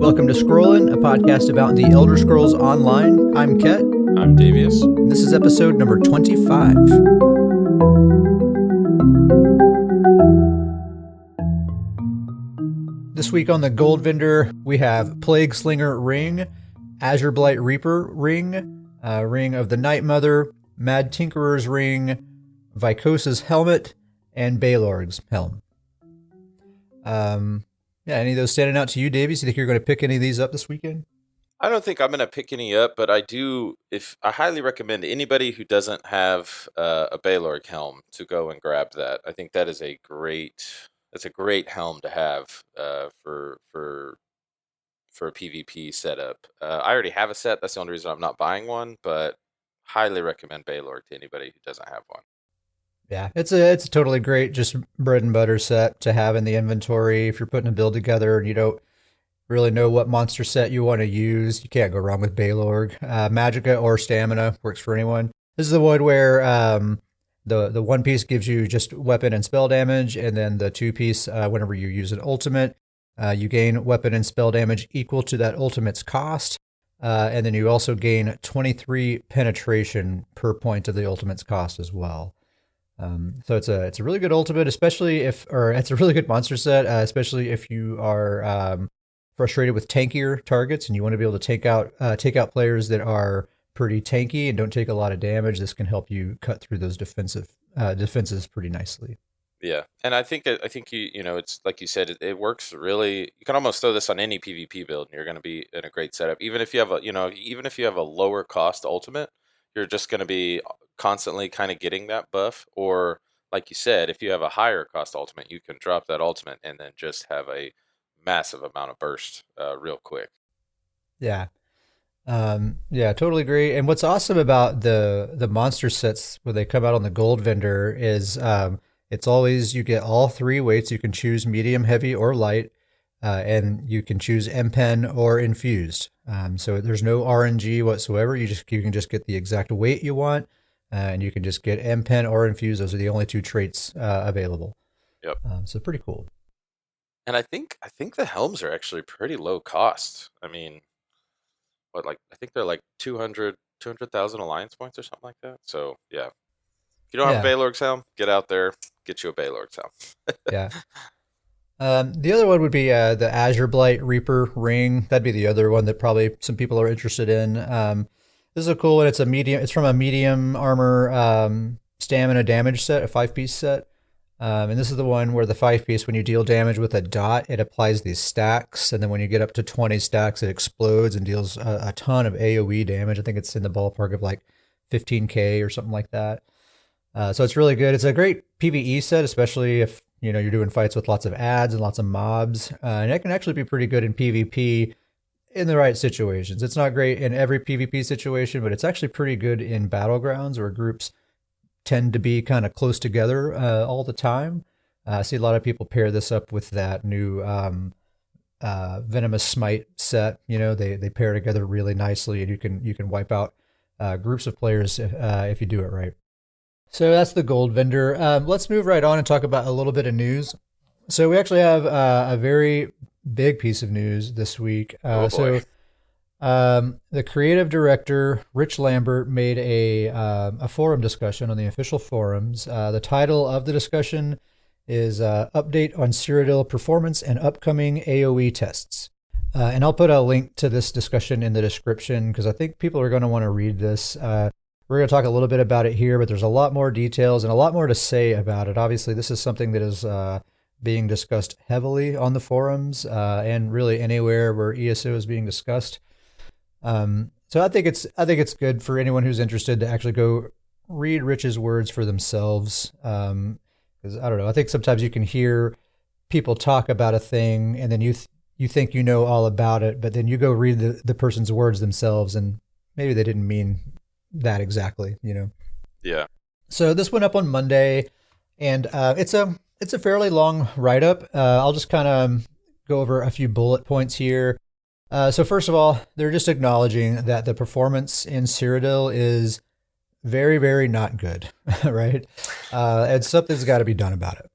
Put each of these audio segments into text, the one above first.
Welcome to Scrollin', a podcast about the Elder Scrolls Online. I'm Ket. I'm Davius. And this is episode number 25. This week on the Gold Vendor, we have Plague Slinger Ring, Azure Blight Reaper Ring, Ring of the Night Mother, Mad Tinkerer's Ring, Vykosa's Helmet, and Baelorg's Helm. Any of those standing out to you, Davies? You think you're going to pick any of these up this weekend? I don't think I'm going to pick any up, but I highly recommend anybody who doesn't have a Baelorg helm to go and grab that. I think that is a great helm to have for a PvP setup. I already have a set. That's the only reason I'm not buying one, but highly recommend Baelorg to anybody who doesn't have one. Yeah, it's a totally great, just bread and butter set to have in the inventory. If you're putting a build together and you don't really know what monster set you want to use, you can't go wrong with Baelorg. Magicka or Stamina works for anyone. This is the one where the one piece gives you just weapon and spell damage, and then the two piece, whenever you use an ultimate, you gain weapon and spell damage equal to that ultimate's cost, and then you also gain 23 penetration per point of the ultimate's cost as well. So it's a really good ultimate, it's a really good monster set, especially if you are frustrated with tankier targets and you want to be able to take out players that are pretty tanky and don't take a lot of damage. This can help you cut through those defenses pretty nicely. Yeah, and I think it's like you said, it works really. You can almost throw this on any PvP build, and you're going to be in a great setup. Even if you have a lower cost ultimate, you're just going to be constantly kind of getting that buff. Or like you said, if you have a higher cost ultimate, you can drop that ultimate and then just have a massive amount of burst real quick. Yeah. Totally agree. And what's awesome about the monster sets when they come out on the Gold Vendor is it's always, you get all three weights. You can choose medium, heavy, or light, and you can choose M-Pen or infused. So there's no RNG whatsoever. You can just get the exact weight you want, and you can just get M-Pen or infused. Those are the only two traits available. Yep. So pretty cool. And I think the helms are actually pretty low cost. I mean, I think they're like 200,000 alliance points or something like that. So yeah, if you don't have a Baelorg's helm, get out there, get you a Baelorg's helm. Yeah. The other one would be the Azure Blight Reaper Ring. That'd be the other one that probably some people are interested in. This is a cool one. It's from a medium armor stamina damage set, a 5-piece set. And this is the one where the 5-piece, when you deal damage with a dot, it applies these stacks. And then when you get up to 20 stacks, it explodes and deals a ton of AOE damage. I think it's in the ballpark of like 15k or something like that. So it's really good. It's a great PvE set, especially if you're doing fights with lots of adds and lots of mobs. And it can actually be pretty good in PvP in the right situations. It's not great in every PvP situation, but it's actually pretty good in battlegrounds where groups tend to be kind of close together all the time. I see a lot of people pair this up with that new Venomous Smite set. They pair together really nicely, and you can wipe out groups of players if you do it right. So that's the Gold Vendor. Let's move right on and talk about a little bit of news. So we actually have a very big piece of news this week. The creative director, Rich Lambert, made a forum discussion on the official forums. The title of the discussion is Update on Cyrodiil Performance and Upcoming AOE Tests. And I'll put a link to this discussion in the description because I think people are going to want to read this. We're going to talk a little bit about it here, but there's a lot more details and a lot more to say about it. Obviously, this is something that is being discussed heavily on the forums and really anywhere where ESO is being discussed. So I think it's good for anyone who's interested to actually go read Rich's words for themselves. Because I don't know, I think sometimes you can hear people talk about a thing and then you think you know all about it, but then you go read the person's words themselves and maybe they didn't mean that exactly, Yeah. So this went up on Monday, and it's a fairly long write-up. I'll just kind of go over a few bullet points here. So first of all, they're just acknowledging that the performance in Cyrodiil is very, very not good, right? And something's got to be done about it.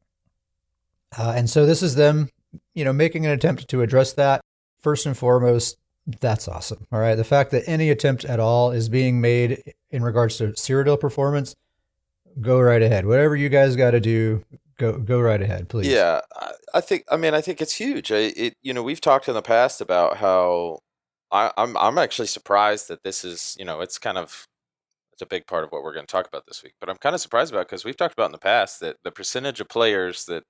And so this is them, making an attempt to address that. first and foremost, that's awesome. All right. The fact that any attempt at all is being made in regards to Cyrodiil performance, go right ahead. Whatever you guys got to do, go right ahead, please. Yeah, I think it's huge. We've talked in the past about how I'm actually surprised that this is, it's a big part of what we're going to talk about this week. But I'm kind of surprised about it because we've talked about in the past that the percentage of players that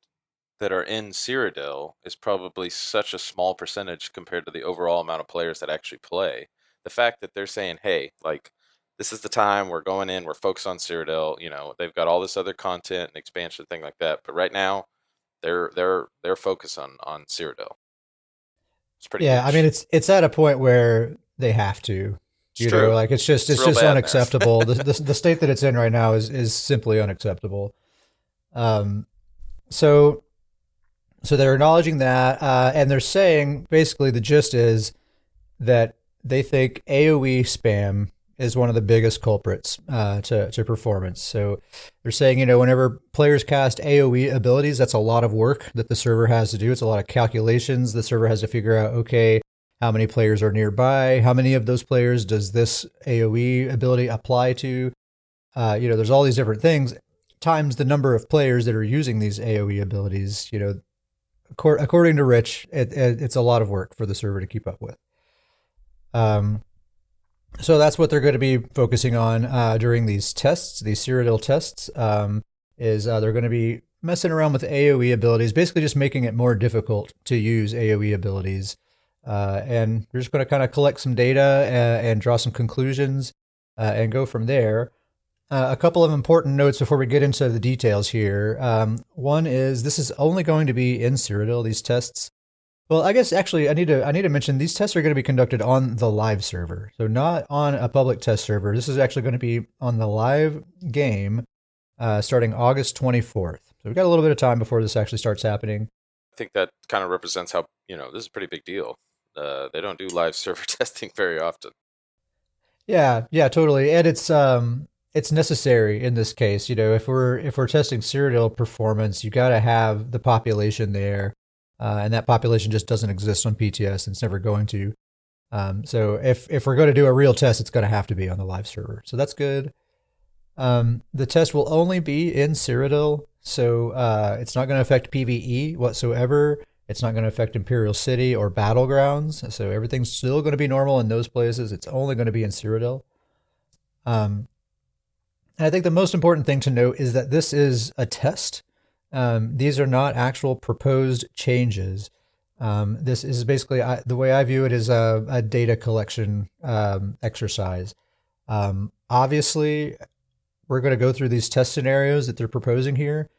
are in Cyrodiil is probably such a small percentage compared to the overall amount of players that actually play. The fact that they're saying, hey, like, this is the time we're going in, we're focused on Cyrodiil, they've got all this other content and expansion thing like that, but right now they're focused on Cyrodiil. It's pretty huge. I mean, it's at a point where they have to. It's true. Like it's just unacceptable. the state that it's in right now is simply unacceptable. So they're acknowledging that, and they're saying basically the gist is that they think AOE spam is one of the biggest culprits to performance. So they're saying, whenever players cast AOE abilities, that's a lot of work that the server has to do. It's a lot of calculations. The server has to figure out, okay, how many players are nearby? How many of those players does this AOE ability apply to? There's all these different things, times the number of players that are using these AOE abilities. According to Rich, it's a lot of work for the server to keep up with. So that's what they're going to be focusing on during these tests, these Cyrodiil tests, is they're going to be messing around with AOE abilities, basically just making it more difficult to use AOE abilities. And we're just going to kind of collect some data and draw some conclusions and go from there. A couple of important notes before we get into the details here. One is this is only going to be in Cyrodiil, these tests. Well, I guess actually I need to mention these tests are going to be conducted on the live server. So not on a public test server. This is actually going to be on the live game starting August 24th. So we've got a little bit of time before this actually starts happening. I think that kind of represents how, this is a pretty big deal. They don't do live server testing very often. Yeah, totally. And it's necessary in this case. If we're testing Cyrodiil performance, you got to have the population there. And that population just doesn't exist on PTS, and it's never going to. So if we're going to do a real test, it's going to have to be on the live server. So that's good. The test will only be in Cyrodiil, so it's not going to affect PvE whatsoever. It's not going to affect Imperial City or Battlegrounds. So everything's still going to be normal in those places. It's only going to be in Cyrodiil. And I think the most important thing to note is that this is a test. These are not actual proposed changes. This is basically, the way I view it, is a data collection exercise. Obviously, we're going to go through these test scenarios that they're proposing here.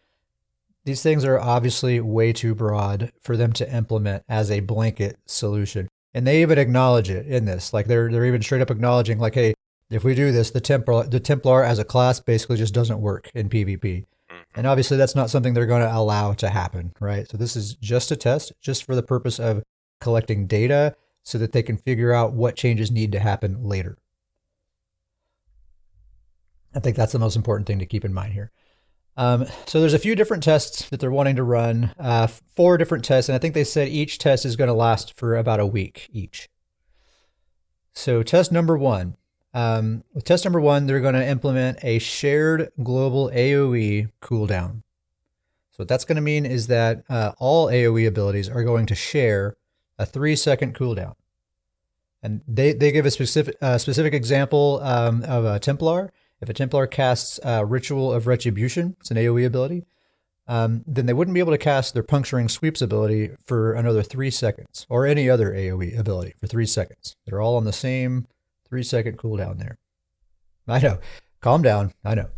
These things are obviously way too broad for them to implement as a blanket solution. And they even acknowledge it in this. Like they're even straight up acknowledging, like, hey, if we do this, the Templar as a class basically just doesn't work in PvP. And obviously that's not something they're going to allow to happen, right? So this is just a test, just for the purpose of collecting data so that they can figure out what changes need to happen later. I think that's the most important thing to keep in mind here. So there's a few different tests that they're wanting to run, 4 different tests, and I think they said each test is going to last for about a week each. So test number 1. With test number 1, they're going to implement a shared global AOE cooldown. So what that's going to mean is that all AOE abilities are going to share a 3-second cooldown. And they give a specific example of a Templar. If a Templar casts Ritual of Retribution, it's an AOE ability, then they wouldn't be able to cast their Puncturing Sweeps ability for another 3 seconds, or any other AOE ability for 3 seconds. They're all on the same 3-second cooldown there. I know. Calm down. I know.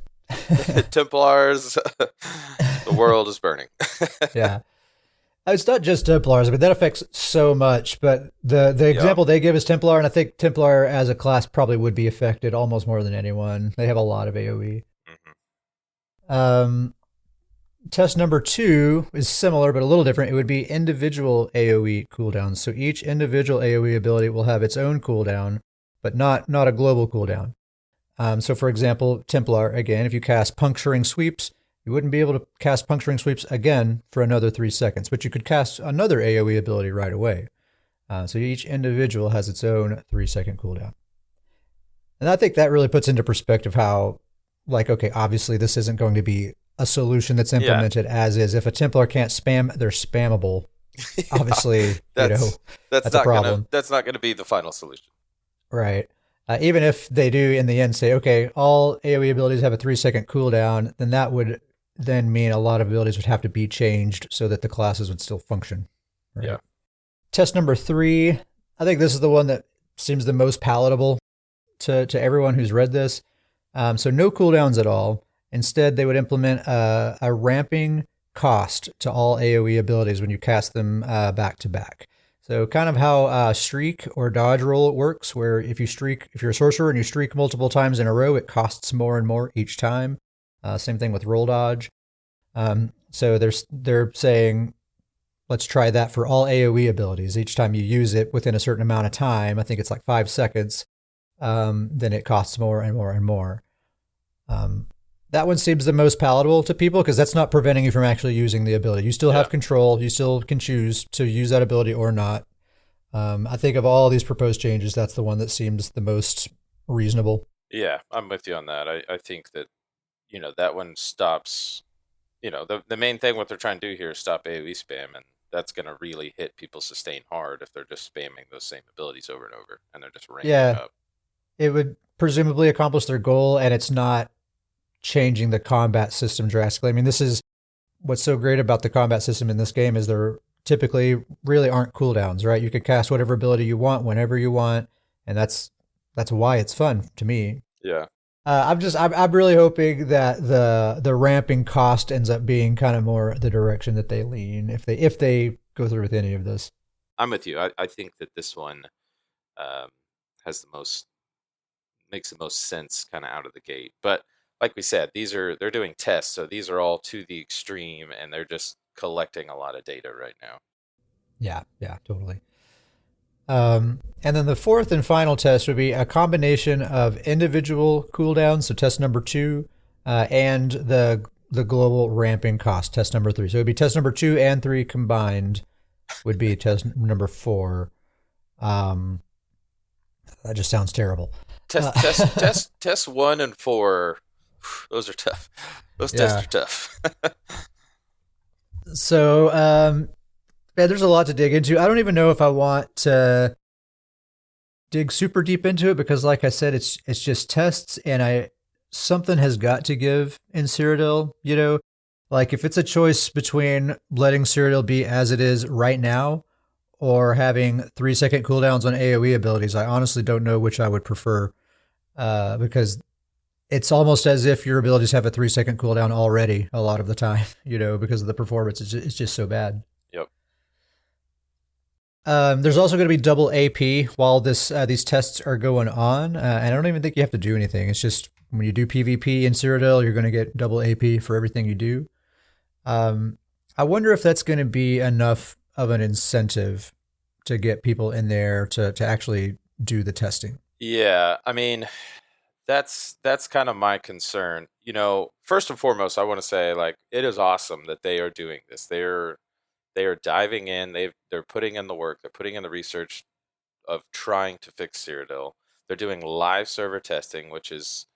Templars, the world is burning. Yeah. It's not just Templars, but that affects so much. But the example they give is Templar, and I think Templar as a class probably would be affected almost more than anyone. They have a lot of AoE. Mm-hmm. Test number 2 is similar, but a little different. It would be individual AoE cooldowns. So each individual AoE ability will have its own cooldown, but not a global cooldown. So for example, Templar, again, if you cast Puncturing Sweeps, you wouldn't be able to cast Puncturing Sweeps again for another 3 seconds, but you could cast another AoE ability right away. So each individual has its own 3-second cooldown. And I think that really puts into perspective how, like, okay, obviously this isn't going to be a solution that's Yeah, implemented as is. If a Templar can't spam, they're spammable. yeah. Obviously, That's that's a problem. that's not gonna be the final solution. Right. Even if they do in the end say, okay, all AoE abilities have a 3-second cooldown, then that would then mean a lot of abilities would have to be changed so that the classes would still function. Yeah. Right. Test number 3, I think this is the one that seems the most palatable to everyone who's read this. So no cooldowns at all. Instead, they would implement a ramping cost to all AoE abilities when you cast them back to back. So kind of how streak or dodge roll works, where if you're a sorcerer and you streak multiple times in a row, it costs more and more each time. Same thing with roll dodge. So they're saying, let's try that for all AoE abilities. Each time you use it within a certain amount of time, I think it's like 5 seconds, then it costs more and more and more. That one seems the most palatable to people because that's not preventing you from actually using the ability. You still have control. You still can choose to use that ability or not. I think of all these proposed changes, that's the one that seems the most reasonable. Yeah, I'm with you on that. I think that, that one stops, the main thing what they're trying to do here is stop AoE spam, and that's going to really hit people sustain hard if they're just spamming those same abilities over and over and they're just ramping Yeah, up. it would presumably accomplish their goal, and it's not changing the combat system drastically. I mean, this is what's so great about the combat system in this game is there typically really aren't cooldowns, right? You can cast whatever ability you want whenever you want, and that's why it's fun to me. Yeah. I'm really hoping that the ramping cost ends up being kind of more the direction that they lean if they go through with any of this. I'm with you. I think that this one um, has makes the most sense kind of out of the gate. But like we said, they're doing tests, so these are all to the extreme, and they're just collecting a lot of data right now. Yeah, totally. And then the fourth and final test would be a combination of individual cooldowns, so test number 2, and the global ramping cost, test number 3. So it would be test number 2 and 3 combined would be test number 4. Um, that just sounds terrible. Test 1 and 4. Those are tough. Those tests Yeah. are tough. So yeah, there's a lot to dig into. I don't even know if I want to dig super deep into it because, like I said, it's just tests, and something has got to give in Cyrodiil. Like if it's a choice between letting Cyrodiil be as it is right now or having 3-second cooldowns on AOE abilities, I honestly don't know which I would prefer. Because it's almost as if your abilities have a 3-second cooldown already a lot of the time, because of the performance. It's just so bad. Yep. There's also going to be double AP while these tests are going on, and I don't even think you have to do anything. It's just when you do PvP in Cyrodiil, you're going to get double AP for everything you do. I wonder if that's going to be enough of an incentive to get people in there to actually do the testing. Yeah, I mean, that's kind of my concern. First and foremost, I want to say like it is awesome that they are doing this. They are diving in. They're putting in the work. They're putting in the research of trying to fix Cyrodiil. They're doing live server testing, which is,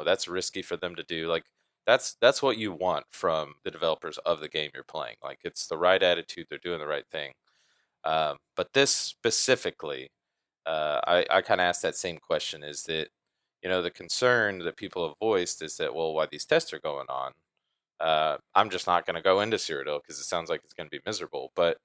that's risky for them to do. Like that's what you want from the developers of the game you're playing. Like it's the right attitude. They're doing the right thing. But this specifically, I kind of asked that same question. Is that the concern that people have voiced is that, well, why these tests are going on? I'm just not going to go into Cyrodiil because it sounds like it's going to be miserable. But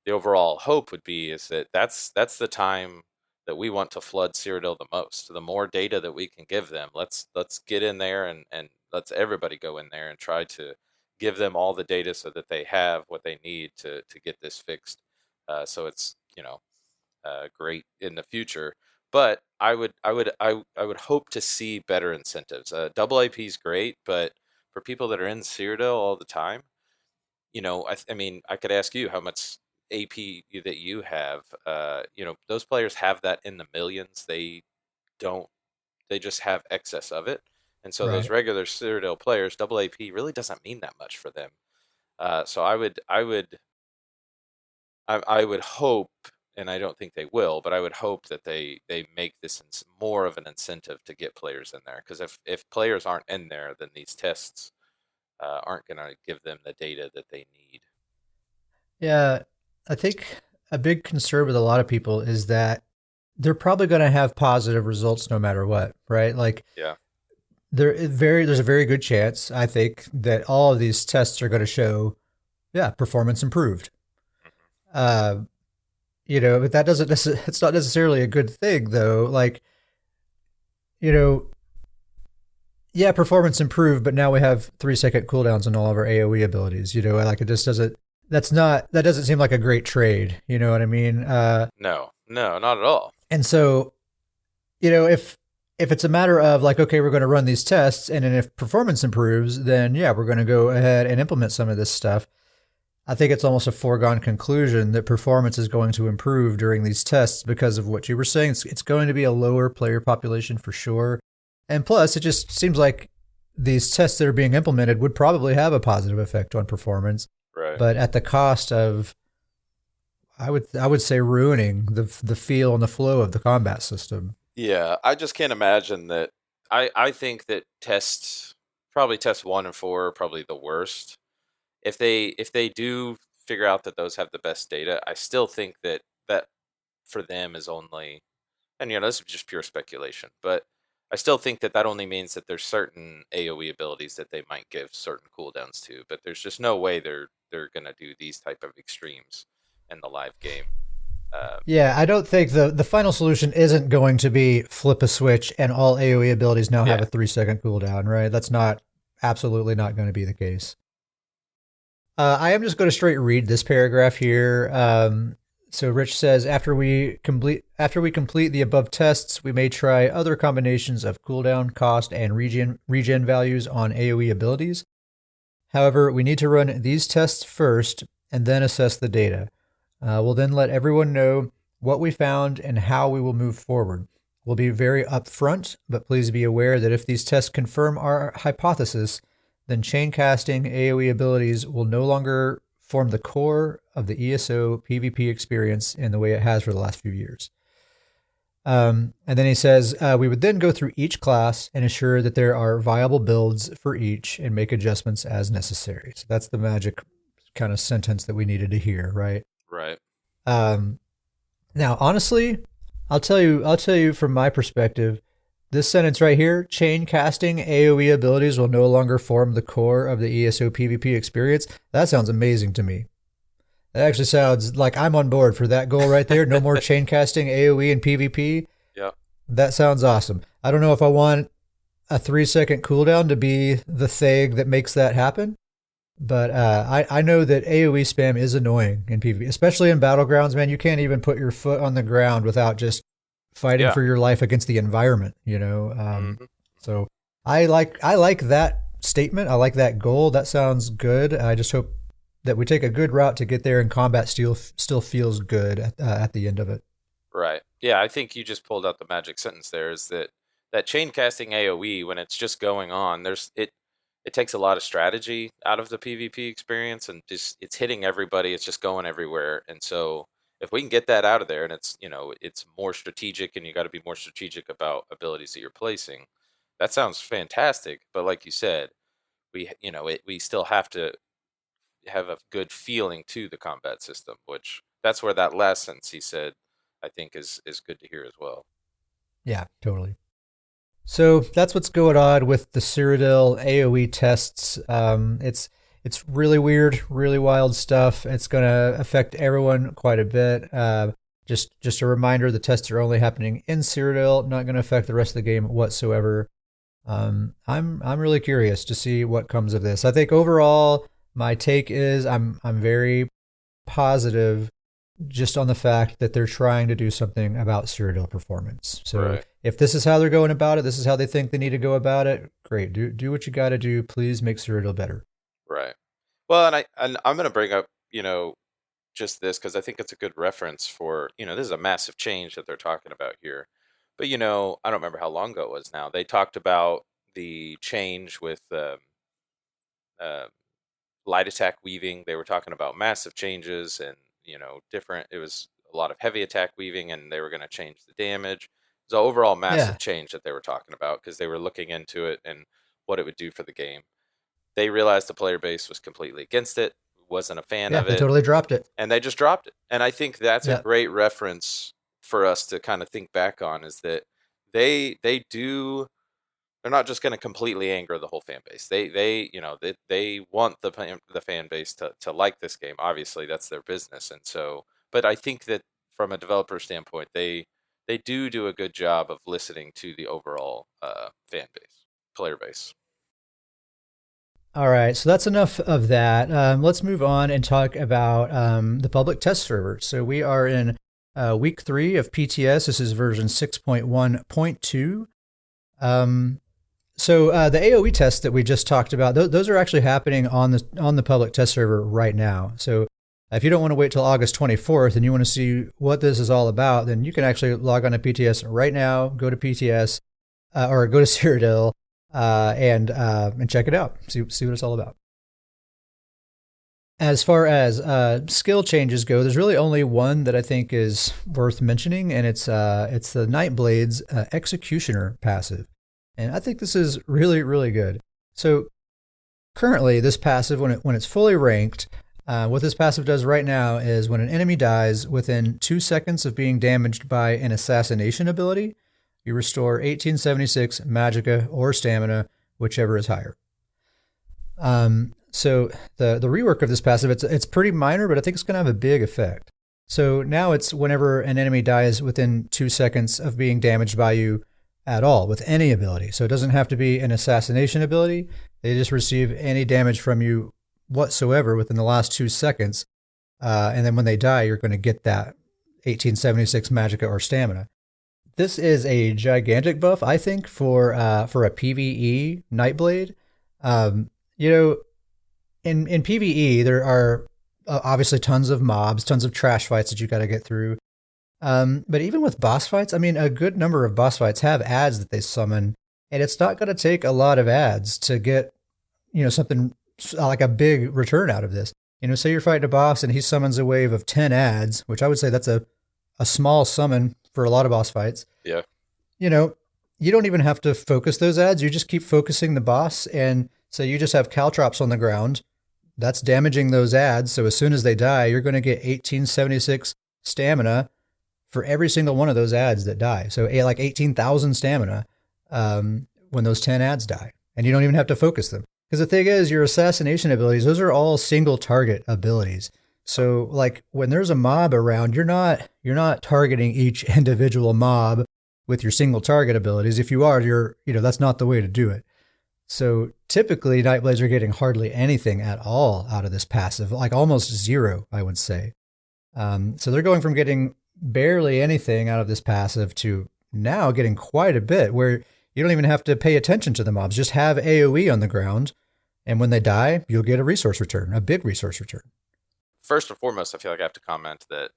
the overall hope would be is that that's the time that we want to flood Cyrodiil the most. The more data that we can give them, let's get in there and let's everybody go in there and try to give them all the data so that they have what they need to get this fixed. So it's great in the future. But I would hope to see better incentives. Double AP is great, but for people that are in Cyrodiil all the time, I mean, I could ask you how much AP that you have. Those players have that in the millions. They don't. They just have excess of it, and so those Right. regular Cyrodiil players, double AP really doesn't mean that much for them. So I would hope and I don't think they will, but I would hope that they make this more of an incentive to get players in there. Because if players aren't in there, then these tests aren't going to give them the data that they need. Yeah, I think a big concern with a lot of people is that they're probably going to have positive results no matter what, right? Like Yeah. there's a very good chance, I think, that all of these tests are going to show, yeah, performance improved. Uh, but that doesn't it's not necessarily a good thing though. Like, you know, yeah, performance improved, but now we have 3-second cooldowns on all of our AoE abilities. Like it just doesn't. That doesn't seem like a great trade. You know what I mean? No, no, not at all. And so, if it's a matter of like, okay, we're going to run these tests, and then if performance improves, then yeah, we're going to go ahead and implement some of this stuff. I think it's almost a foregone conclusion that performance is going to improve during these tests because of what you were saying. It's going to be a lower player population for sure. And plus, it just seems like these tests that are being implemented would probably have a positive effect on performance, Right. but at the cost of, I would say, ruining the feel and the flow of the combat system. Yeah, I just can't imagine that. I think that probably test 1 and 4 are probably the worst. If they do figure out that those have the best data, I still think that for them is only, and this is just pure speculation, but I still think that only means that there's certain AoE abilities that they might give certain cooldowns to, but there's just no way they're gonna do these type of extremes in the live game. Um, Yeah, I don't think the final solution isn't going to be flip a switch and all AoE abilities now have yeah, a 3-second cooldown, right? That's not absolutely not going to be the case. I am just going to straight read this paragraph here. So Rich says, after we complete the above tests, we may try other combinations of cooldown, cost, and regen values on AoE abilities. However, we need to run these tests first and then assess the data. We'll then let everyone know what we found and how we will move forward. We'll be very upfront, but please be aware that if these tests confirm our hypothesis, then chain casting AoE abilities will no longer form the core of the ESO PvP experience in the way it has for the last few years. And then he says, we would then go through each class and ensure that there are viable builds for each and make adjustments as necessary. So that's the magic kind of sentence that we needed to hear, right? right. Um, Now, honestly, I'll tell you from my perspective, this sentence right here, chain casting AoE abilities will no longer form the core of the ESO PvP experience. That sounds amazing to me. That actually sounds like I'm on board for that goal right there. No more chain casting AoE and PvP. Yeah. That sounds awesome. I don't know if I want a 3-second cooldown to be the thing that makes that happen. But I know that AoE spam is annoying in PvP, especially in battlegrounds. Man, you can't even put your foot on the ground without just fighting Yeah. for your life against the environment. Hmm. So I like that statement. I like that goal. That sounds good. I just hope that we take a good route to get there, and combat still feels good at the end of it. Right. Yeah, I think you just pulled out the magic sentence there is that chain casting AoE when it's just going on, it takes a lot of strategy out of the PvP experience and just it's hitting everybody, it's just going everywhere. And so if we can get that out of there and it's more strategic and you got to be more strategic about abilities that you're placing, that sounds fantastic. But like you said, we still have to have a good feeling to the combat system, which that's where that last sentence he said, I think is good to hear as well. Yeah, totally. So that's what's going on with the Cyrodiil AOE tests. It's really weird, really wild stuff. It's going to affect everyone quite a bit. Just a reminder: the tests are only happening in Cyrodiil, not going to affect the rest of the game whatsoever. I'm really curious to see what comes of this. I think overall, my take is I'm very positive just on the fact that they're trying to do something about Cyrodiil performance. So Right. if this is how they're going about it, this is how they think they need to go about it. Great, do what you got to do. Please make Cyrodiil better. Right. Well, and I'm going to bring up, just this because I think it's a good reference for, this is a massive change that they're talking about here. But I don't remember how long ago it was now. They talked about the change with uh, light attack weaving. They were talking about massive changes and different. It was a lot of heavy attack weaving, and they were going to change the damage. It was an overall massive Yeah. change that they were talking about because they were looking into it and what it would do for the game. They realized the player base was completely against it, wasn't a fan Yeah. of They it, totally dropped it. and they just dropped it. And I think that's a Yeah. great reference for us to kind of think back on, is that they do, they're not just going to completely anger the whole fan base. They want the fan base to like this game. Obviously, that's their business, and so. But I think that from a developer standpoint, they do a good job of listening to the overall fan base, player base. All right, so that's enough of that. Let's move on and talk about the public test server. So we are in week 3 of PTS. This is version 6.1.2. So the AOE tests that we just talked about, those are actually happening on the public test server right now. So if you don't want to wait till August 24th and you want to see what this is all about, then you can actually log on to PTS right now, go to PTS, or go to Cyrodiil, and check it out. See what it's all about. As far as skill changes go, there's really only one that I think is worth mentioning, and it's the Nightblade's Executioner passive. And I think this is really, really good. So currently, this passive, when it's fully ranked, what this passive does right now is when an enemy dies within 2 seconds of being damaged by an assassination ability, you restore 1876 magicka or stamina, whichever is higher. So the rework of this passive, it's pretty minor, but I think it's going to have a big effect. So now it's whenever an enemy dies within 2 seconds of being damaged by you at all with any ability. So it doesn't have to be an assassination ability. They just receive any damage from you whatsoever within the last 2 seconds. And then when they die, you're going to get that 1876 magicka or stamina. This is a gigantic buff, I think, for a PvE Nightblade. In PvE, there are obviously tons of mobs, tons of trash fights that you got to get through. But even with boss fights, I mean, a good number of boss fights have ads that they summon, and it's not going to take a lot of ads to get, something like a big return out of this. Say you're fighting a boss and he summons a wave of 10 ads, which I would say that's a small summon for a lot of boss fights. Yeah. You don't even have to focus those ads. You just keep focusing the boss, and so you just have caltrops on the ground. That's damaging those ads. So as soon as they die, you're going to get 1876 stamina for every single one of those ads that die. So like 18,000 stamina when those 10 ads die. And you don't even have to focus them. Because the thing is, your assassination abilities, those are all single target abilities. So like when there's a mob around, you're not targeting each individual mob with your single target abilities. If you are, that's not the way to do it. So typically Nightblades are getting hardly anything at all out of this passive, like almost zero, I would say. So they're going from getting barely anything out of this passive to now getting quite a bit, where you don't even have to pay attention to the mobs. Just have AoE on the ground, and when they die, you'll get a resource return, a big resource return. First and foremost, I feel like I have to comment that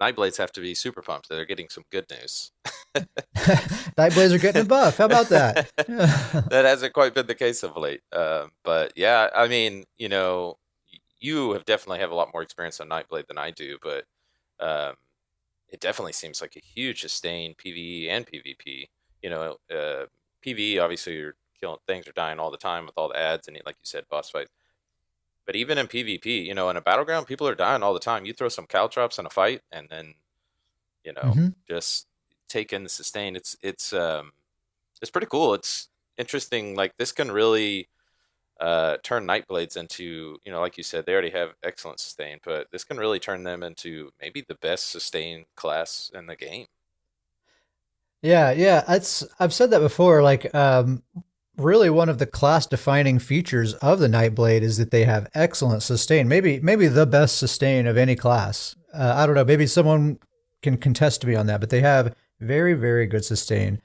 Nightblades have to be super pumped that they're getting some good news. Nightblades are getting a buff. How about that? That hasn't quite been the case of late. But yeah, I mean, you have definitely have a lot more experience on Nightblade than I do, but it definitely seems like a huge sustain PvE and PvP. PvE, obviously, you're killing things, are dying all the time with all the ads and, like you said, boss fights. But even in PvP, in a battleground, people are dying all the time. You throw some caltrops in a fight, and then, just take in the sustain. It's pretty cool. It's interesting. Like, this can really turn Nightblades into, like you said, they already have excellent sustain, but this can really turn them into maybe the best sustain class in the game. Yeah. I've said that before. Like, really one of the class-defining features of the Nightblade is that they have excellent sustain. Maybe the best sustain of any class. I don't know. Maybe someone can contest me on that, but they have very, very good sustain.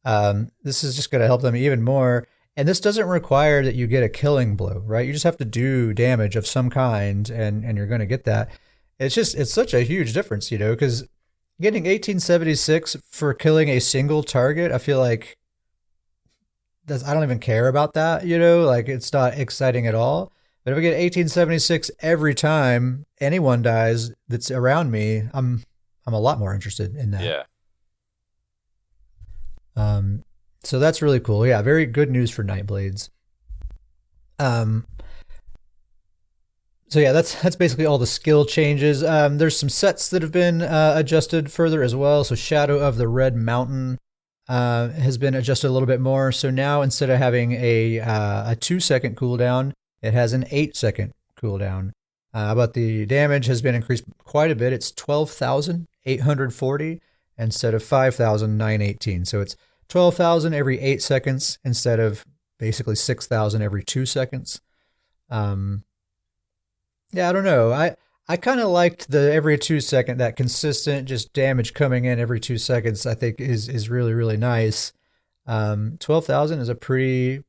This is just going to help them even more. And this doesn't require that you get a killing blow, right? You just have to do damage of some kind, and you're going to get that. It's such a huge difference, because getting 1876 for killing a single target, I feel like I don't even care about that, like it's not exciting at all. But if I get 1876 every time anyone dies that's around me, I'm I'm a lot more interested in that. Yeah. So that's really cool. Yeah, very good news for Nightblades. Um, so yeah, that's basically all the skill changes. There's some sets that have been adjusted further as well. So Shadow of the Red Mountain has been adjusted a little bit more. So now instead of having a 2-second cooldown, it has an 8-second cooldown. But the damage has been increased quite a bit. It's 12,840 instead of 5,918. So it's 12,000 every 8 seconds instead of basically 6,000 every 2 seconds. Yeah, I don't know. I kind of liked the every 2 second, that consistent just damage coming in every 2 seconds. I think is really really nice. 12,000 is a pretty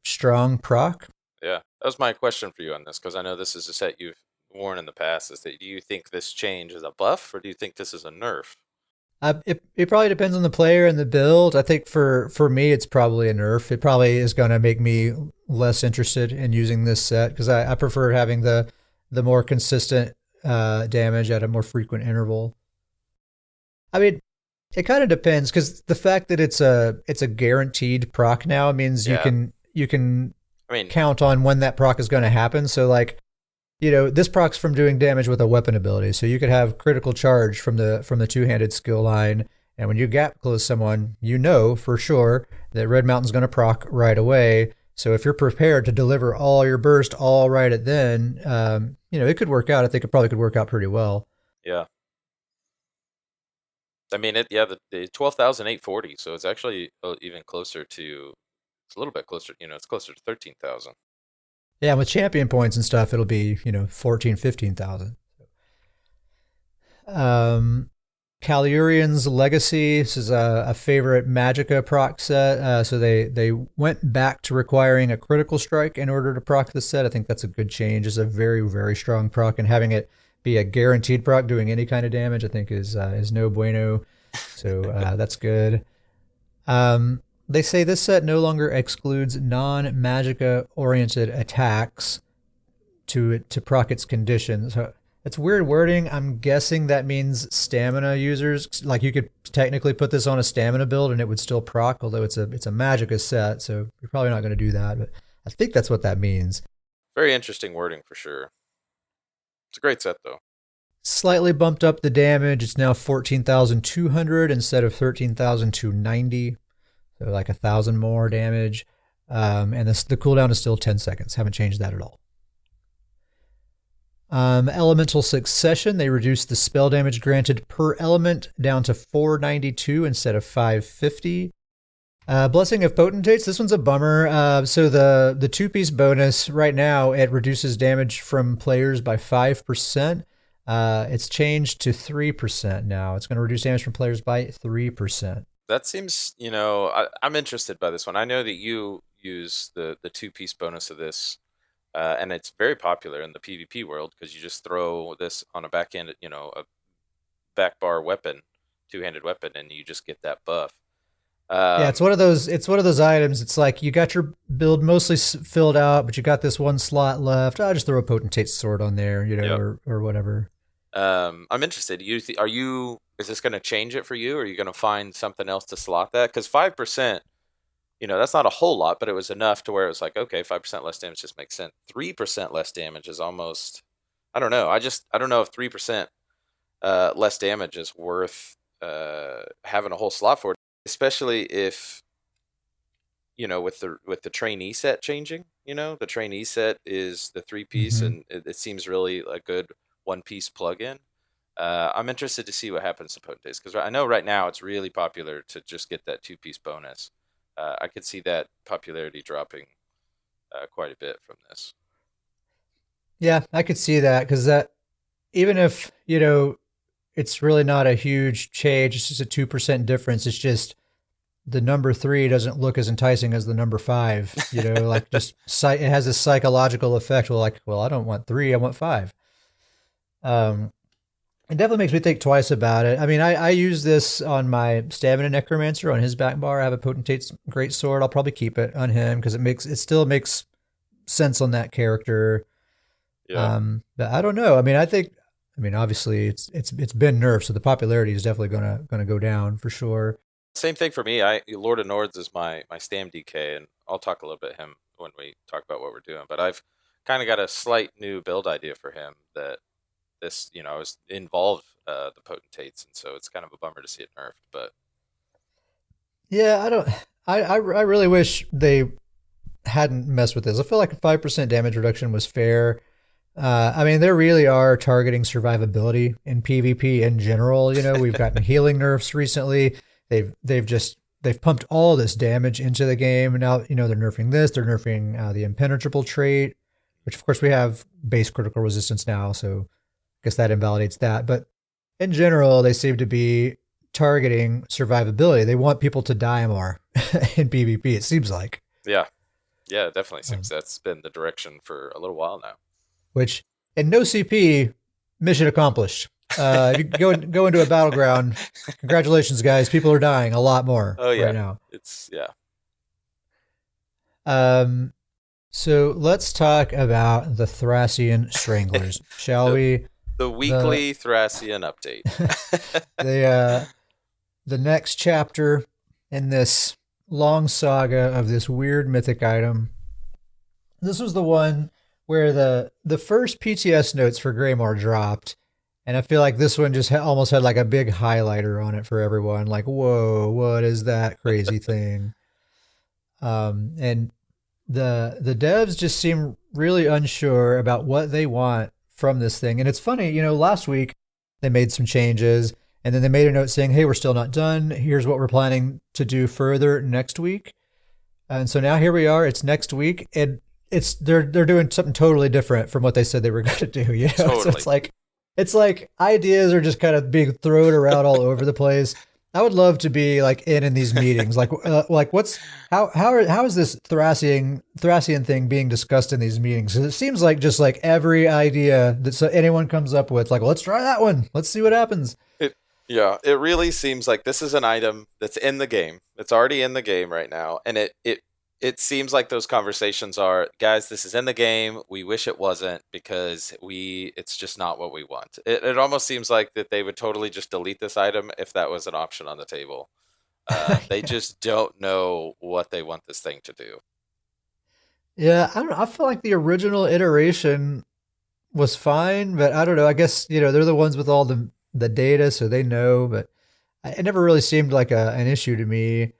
strong proc. Yeah. That was my question for you on this, because I know this is a set you've worn in the past. Is that, do you think this change is a buff, or do you think this is a nerf? It probably depends on the player and the build. I think for me, it's probably a nerf. It probably is going to make me less interested in using this set because I prefer having the more consistent damage at a more frequent interval. I mean, it kind of depends because the fact that it's a guaranteed proc now means Yeah. you can I mean, count on when that proc is going to happen. So like, this proc's from doing damage with a weapon ability. So you could have critical charge from the two-handed skill line, and when you gap close someone, you know for sure that Red Mountain's going to proc right away. So if you're prepared to deliver all your burst all right at then, it could work out. I think it probably could work out pretty well. yeah. I mean, the 12,840, so it's actually even closer to, it's a little bit closer, it's closer to 13,000. Yeah, and with champion points and stuff, it'll be 14, 15,000. Calurian's Legacy. This is a favorite Magicka proc set. So they went back to requiring a critical strike in order to proc the set. I think that's a good change. It's a very, very strong proc, and having it be a guaranteed proc doing any kind of damage, I think is no bueno. So that's good. They say this set no longer excludes non-Magicka oriented attacks to proc its conditions. It's weird wording. I'm guessing that means stamina users. Like you could technically put this on a stamina build and it would still proc, although it's a Magicka set, so you're probably not going to do that. But I think that's what that means. Very interesting wording for sure. It's a great set though. Slightly bumped up the damage. It's now 14,200 instead of 13,290. So like 1,000 more damage. And the cooldown is still 10 seconds. Haven't changed that at all. Elemental Succession. They reduced the spell damage granted per element down to 492 instead of 550. Blessing of Potentates. This one's a bummer. So the two-piece bonus right now, it reduces damage from players by 5%. It's changed to 3% now. It's going to reduce damage from players by 3%. That seems, I'm interested by this one. I know that you use the two-piece bonus of this, and it's very popular in the PvP world because you just throw this on a backhand, a back bar weapon, two-handed weapon, and you just get that buff. Yeah, it's one of those. It's one of those items. It's like you got your build mostly filled out, but you got this one slot left. I'll just throw a Potentate sword on there, Yep. or whatever. I'm interested. Is this going to change it for you? Or are you going to find something else to slot that? Because 5%, that's not a whole lot, but it was enough to where it was like, okay, 5% less damage just makes sense. 3% less damage is almost, I don't know. I don't know if 3% less damage is worth having a whole slot for it, especially if, with the trainee set changing. The trainee set is the 3-piece, and it seems really a good 1-piece plug-in. I'm interested to see what happens to Potentates because I know right now it's really popular to just get that 2-piece bonus. I could see that popularity dropping quite a bit from this. Yeah, I could see that because that even if it's really not a huge change, it's just a 2% difference. It's just the number 3 doesn't look as enticing as the number 5. Like just it has this psychological effect. Well, I don't want 3, I want 5. It definitely makes me think twice about it. I mean, I use this on my Stamina Necromancer on his back bar. I have a Potentate's Great Sword. I'll probably keep it on him because it still makes sense on that character. Yeah. But I don't know. I mean, I think I mean, obviously it's been nerfed, so the popularity is definitely gonna go down for sure. Same thing for me. Lord of Nords is my StamDK, and I'll talk a little bit him when we talk about what we're doing. But I've kind of got a slight new build idea for him that this, is involved the potentates, and so it's kind of a bummer to see it nerfed. But Yeah, I don't. I really wish they hadn't messed with this. I feel like a 5% damage reduction was fair. I mean, they really are targeting survivability in PvP in general. We've gotten healing nerfs recently. They've pumped all this damage into the game. And now, they're nerfing this. They're nerfing the impenetrable trait, which of course we have base critical resistance now. So I guess that invalidates that. But in general, they seem to be targeting survivability. They want people to die more in PvP, it seems like. Yeah, it definitely seems that's been the direction for a little while now. Which, in no CP, mission accomplished. If you go into a battleground, congratulations, guys. People are dying a lot more right now. So let's talk about the Thrassian Stranglers, shall we? The weekly Thrassian update. The next chapter in this long saga of this weird mythic item. This was the one where the first PTS notes for Greymore dropped, and I feel like this one just almost had like a big highlighter on it for everyone. Like, whoa, what is that crazy thing? And the devs just seem really unsure about what they want from this thing. And it's funny, last week they made some changes, and then they made a note saying, hey, we're still not done. Here's what we're planning to do further next week. And so now here we are. It's next week, and they're doing something totally different from what they said they were going to do. Totally. So it's like ideas are just kind of being thrown around all over the place. I would love to be like in these meetings. Like how is this Thrassian thing being discussed in these meetings? It seems like just like every idea that anyone comes up with, like, well, let's try that one. Let's see what happens. It really seems like this is an item that's in the game. It's already in the game right now, and it seems like those conversations are, guys, this is in the game. We wish it wasn't because it's just not what we want. It almost seems like that they would totally just delete this item if that was an option on the table. They just don't know what they want this thing to do. Yeah, I don't know. I feel like the original iteration was fine, but I don't know. I guess, they're the ones with all the data, so they know, but it never really seemed like an issue to me.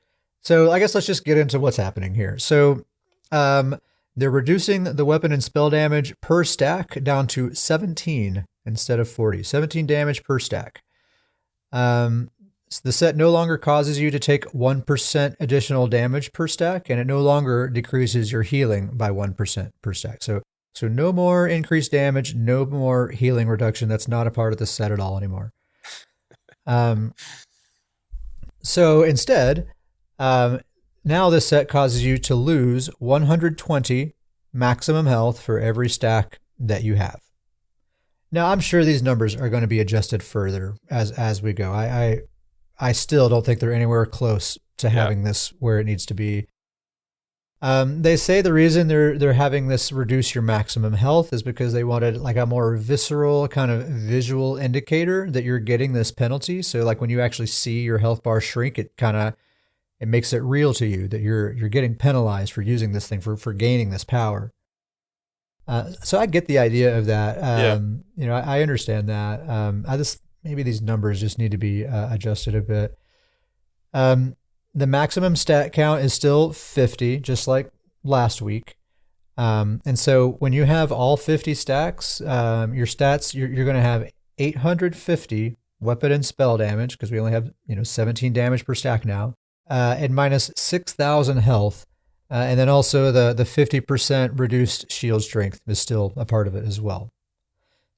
So I guess let's just get into what's happening here. So they're reducing the weapon and spell damage per stack down to 17 instead of 40. 17 damage per stack. So the set no longer causes you to take 1% additional damage per stack, and it no longer decreases your healing by 1% per stack. So no more increased damage, no more healing reduction. That's not a part of the set at all anymore. So instead, now this set causes you to lose 120 maximum health for every stack that you have. Now, I'm sure these numbers are going to be adjusted further as we go. I still don't think they're anywhere close to having this where it needs to be. They say the reason they're having this reduce your maximum health is because they wanted like a more visceral kind of visual indicator that you're getting this penalty. So like when you actually see your health bar shrink, it makes it real to you that you're getting penalized for using this thing, for gaining this power. So I get the idea of that. I understand that. Maybe these numbers just need to be adjusted a bit. The maximum stat count is still 50, just like last week. And so when you have all 50 stacks, your stats, you're going to have 850 weapon and spell damage, because we only have 17 damage per stack now, and minus 6,000 health. And then also the 50% reduced shield strength is still a part of it as well.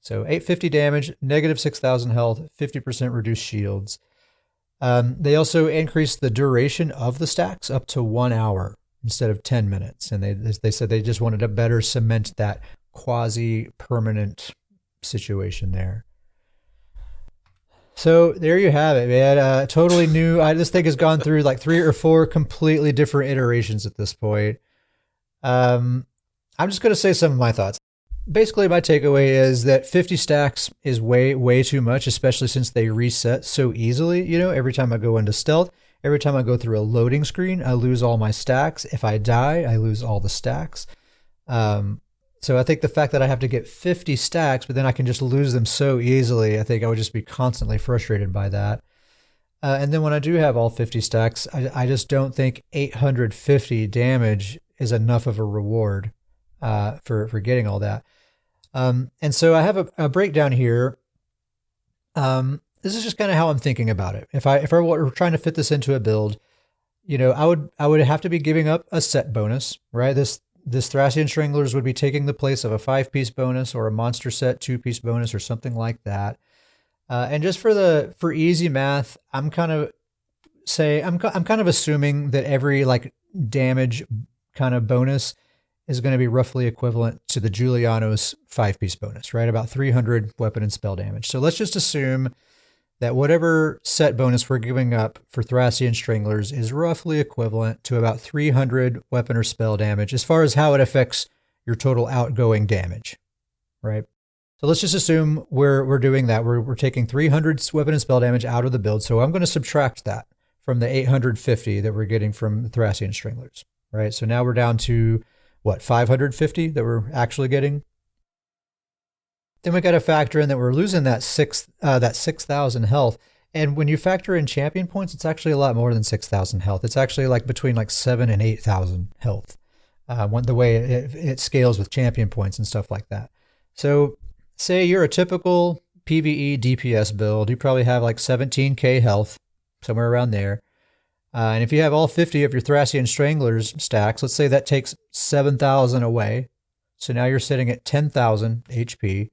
So 850 damage, negative 6,000 health, 50% reduced shields. They also increased the duration of the stacks up to 1 hour instead of 10 minutes. And they said they just wanted to better cement that quasi-permanent situation there. So there you have it, man. Totally new. This thing has gone through like 3 or 4 completely different iterations at this point. I'm just going to say some of my thoughts. basically my takeaway is that 50 stacks is way too much, especially since they reset so easily. Every time I go into stealth, every time I go through a loading screen, I lose all my stacks. If I die, I lose all the stacks. So I think the fact that I have to get 50 stacks, but then I can just lose them so easily, I think I would just be constantly frustrated by that. And then when I do have all 50 stacks, I just don't think 850 damage is enough of a reward for getting all that. And so I have a breakdown here. This is just kind of how I'm thinking about it. If I were trying to fit this into a build, I would have to be giving up a set bonus, right? This Thrassian Stranglers would be taking the place of a 5-piece bonus or a monster set 2-piece bonus or something like that. And just for easy math, I'm kind of assuming that every like damage kind of bonus is going to be roughly equivalent to the Giuliano's 5-piece bonus, right? About 300 weapon and spell damage. So let's just assume that whatever set bonus we're giving up for Thrassian Stranglers is roughly equivalent to about 300 weapon or spell damage as far as how it affects your total outgoing damage, right? So let's just assume we're doing that. We're taking 300 weapon and spell damage out of the build. So I'm going to subtract that from the 850 that we're getting from Thrassian Stranglers, right? So now we're down to 550 that we're actually getting. Then we got to factor in that we're losing that 6,000 health. And when you factor in champion points, it's actually a lot more than 6,000 health. It's actually like between like 7,000 and 8,000 health. The way it scales with champion points and stuff like that. So say you're a typical PvE DPS build, you probably have like 17k health, somewhere around there. And if you have all 50 of your Thrassian Stranglers stacks, let's say that takes 7,000 away. So now you're sitting at 10,000 HP.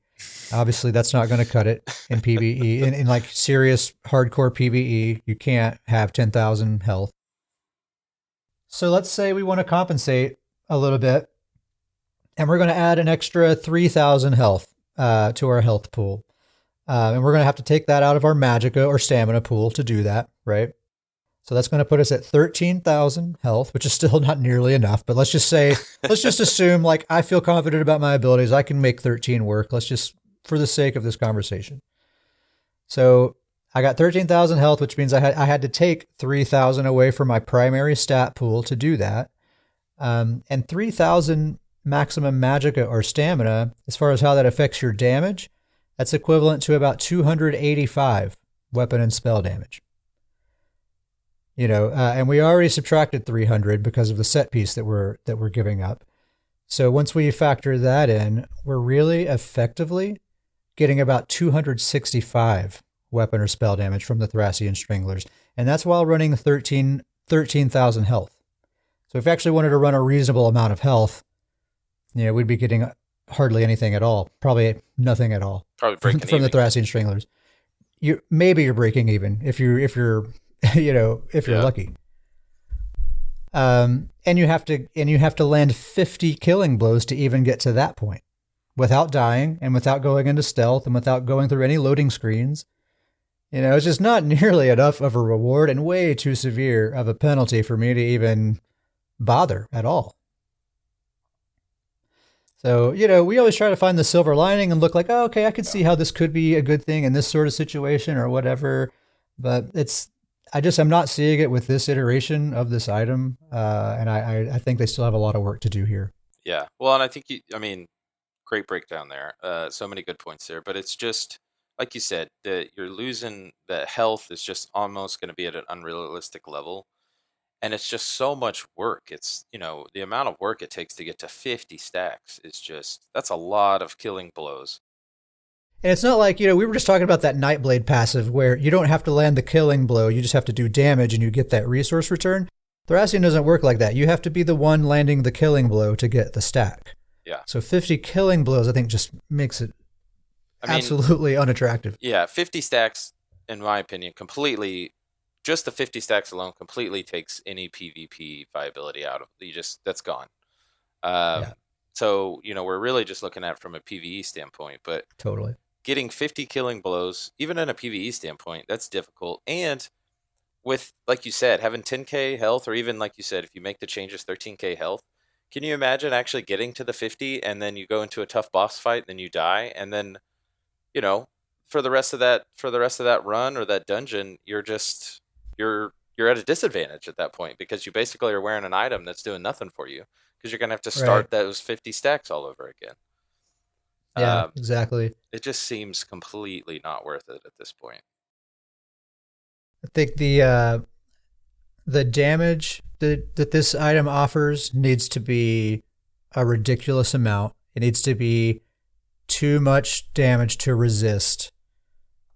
Obviously, that's not going to cut it in PvE. In like serious hardcore PvE, you can't have 10,000 health. So let's say we want to compensate a little bit, and we're going to add an extra 3,000 health to our health pool. And we're going to have to take that out of our Magicka or Stamina pool to do that, right? So that's going to put us at 13,000 health, which is still not nearly enough. But let's just assume like I feel confident about my abilities. I can make 13 work. Let's just, for the sake of this conversation. So I got 13,000 health, which means I had to take 3,000 away from my primary stat pool to do that. And 3,000 maximum Magicka or Stamina, as far as how that affects your damage, that's equivalent to about 285 weapon and spell damage. And we already subtracted 300 because of the set piece that we're giving up. So once we factor that in, we're really effectively getting about 265 weapon or spell damage from the Thrassian Stranglers. And that's while running 13,000 health. So if we actually wanted to run a reasonable amount of health, we'd be getting hardly anything at all. Probably nothing at all. Probably breaking from even. The Thrassian Stranglers. Maybe you're breaking even if you're lucky. And you have to land 50 killing blows to even get to that point, without dying and without going into stealth and without going through any loading screens. It's just not nearly enough of a reward and way too severe of a penalty for me to even bother at all. So, we always try to find the silver lining and look like, oh, okay, I could see how this could be a good thing in this sort of situation or whatever. But I'm not seeing it with this iteration of this item. And I think they still have a lot of work to do here. Yeah. Well, and I think, great breakdown there. So many good points there. But it's just, like you said, that you're losing the health is just almost going to be at an unrealistic level. And it's just so much work. It's, the amount of work it takes to get to 50 stacks is just, that's a lot of killing blows. And it's not like, we were just talking about that Nightblade passive where you don't have to land the killing blow. You just have to do damage and you get that resource return. Thrassian doesn't work like that. You have to be the one landing the killing blow to get the stack. Yeah. So 50 killing blows, I think, just makes it absolutely unattractive. Yeah. 50 stacks, in my opinion, completely, just the 50 stacks alone completely takes any PvP viability out of it. That's gone. Yeah. So, we're really just looking at it from a PvE standpoint, but totally getting 50 killing blows, even in a PvE standpoint, that's difficult. And with, like you said, having 10k health, or even like you said, if you make the changes 13k health, Can you imagine actually getting to the 50 and then you go into a tough boss fight, then you die, and then, you know, for the rest of that run or that dungeon, you're at a disadvantage at that point because you basically are wearing an item that's doing nothing for you because you're gonna have to Right. start those 50 stacks all over again. Yeah, Um, exactly. it just seems completely not worth it at this point. I think the damage that this item offers needs to be a ridiculous amount. It needs to be too much damage to resist,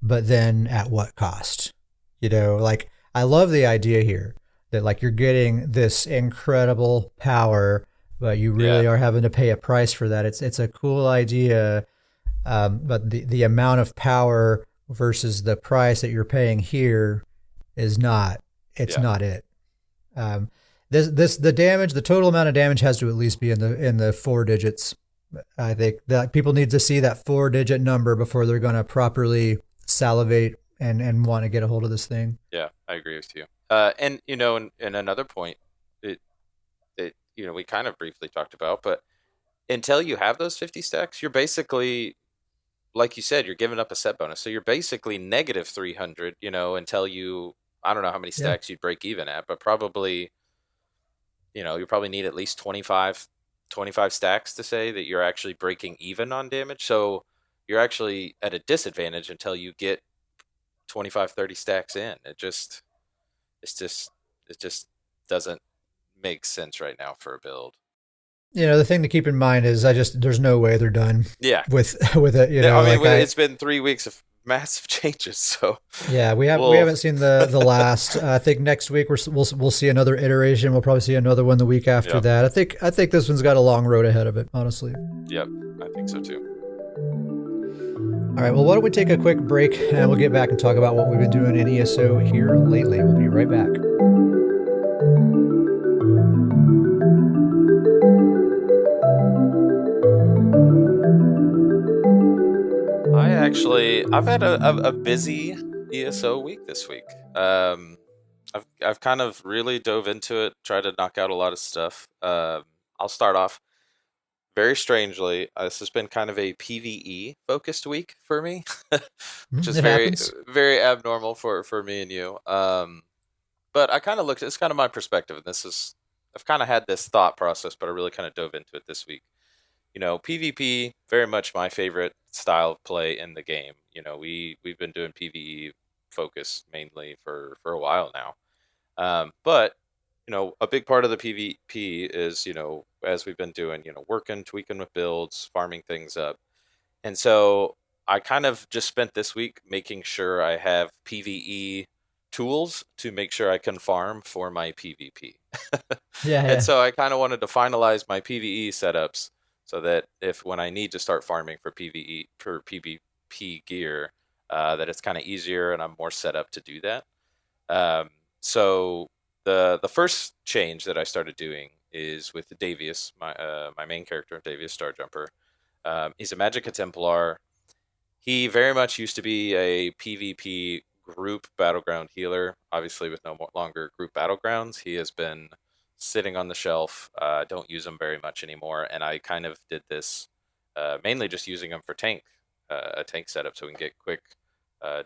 but then at what cost? You know, like I love the idea here that like you're getting this incredible power, but you Yeah, really are having to pay a price for that. It's a cool idea, but the amount of power versus the price that you're paying here is not. It's yeah, not it. Um, the damage, the total amount of damage has to at least be in the four digits. I think that people need to see that 4-digit number before they're going to properly salivate and want to get a hold of this thing. yeah. I agree with you. And and another point that we kind of briefly talked about, but until you have those 50 stacks, you're basically, like you said, you're giving up a set bonus. So you're basically negative 300, until I don't know how many Yeah. stacks you'd break even at, but probably, you probably need at least 25 stacks to say that you're actually breaking even on damage. So you're actually at a disadvantage until you get 25, 30 stacks in. It's just, it just doesn't make sense right now for a build. You know, the thing to keep in mind is there's no way they're done Yeah. with it. You know, I mean, like I it's been 3 weeks of massive changes. So yeah, we we'll, haven't seen the last. I think next week we'll see another iteration. We'll probably see another one the week after yep, that. I think this one's got a long road ahead of it, honestly. yep, I think so too. All right, well, why don't we take a quick break and we'll get back and talk about what we've been doing in ESO here lately. We'll be right back. I've had a busy ESO week this week. I've kind of really dove into it, tried to knock out a lot of stuff. I'll start off very strangely. This has been kind of a PVE focused week for me, which is It very happens. very abnormal for me and you. But I kind of looked. It's kind of my perspective, and I've kind of had this thought process, but I really kind of dove into it this week. PvP very much my favorite style of play in the game. We've been doing PvE focus mainly for a while now. But a big part of the PvP is as we've been doing, working, tweaking with builds, farming things up, and so I kind of just spent this week making sure I have PvE tools to make sure I can farm for my PvP. Yeah, And yeah. so I kind of wanted to finalize my PvE setups so that if when I need to start farming for PvE for PvP gear, that it's kind of easier and I'm more set up to do that. So the first change that I started doing is with Davius, my main character, Davius Starjumper. He's a Magicka Templar. He very much used to be a PvP group battleground healer. Obviously, with no longer group battlegrounds, he has been sitting on the shelf. Don't use him very much anymore, and I kind of did this mainly just using him for a tank setup, so we can get quick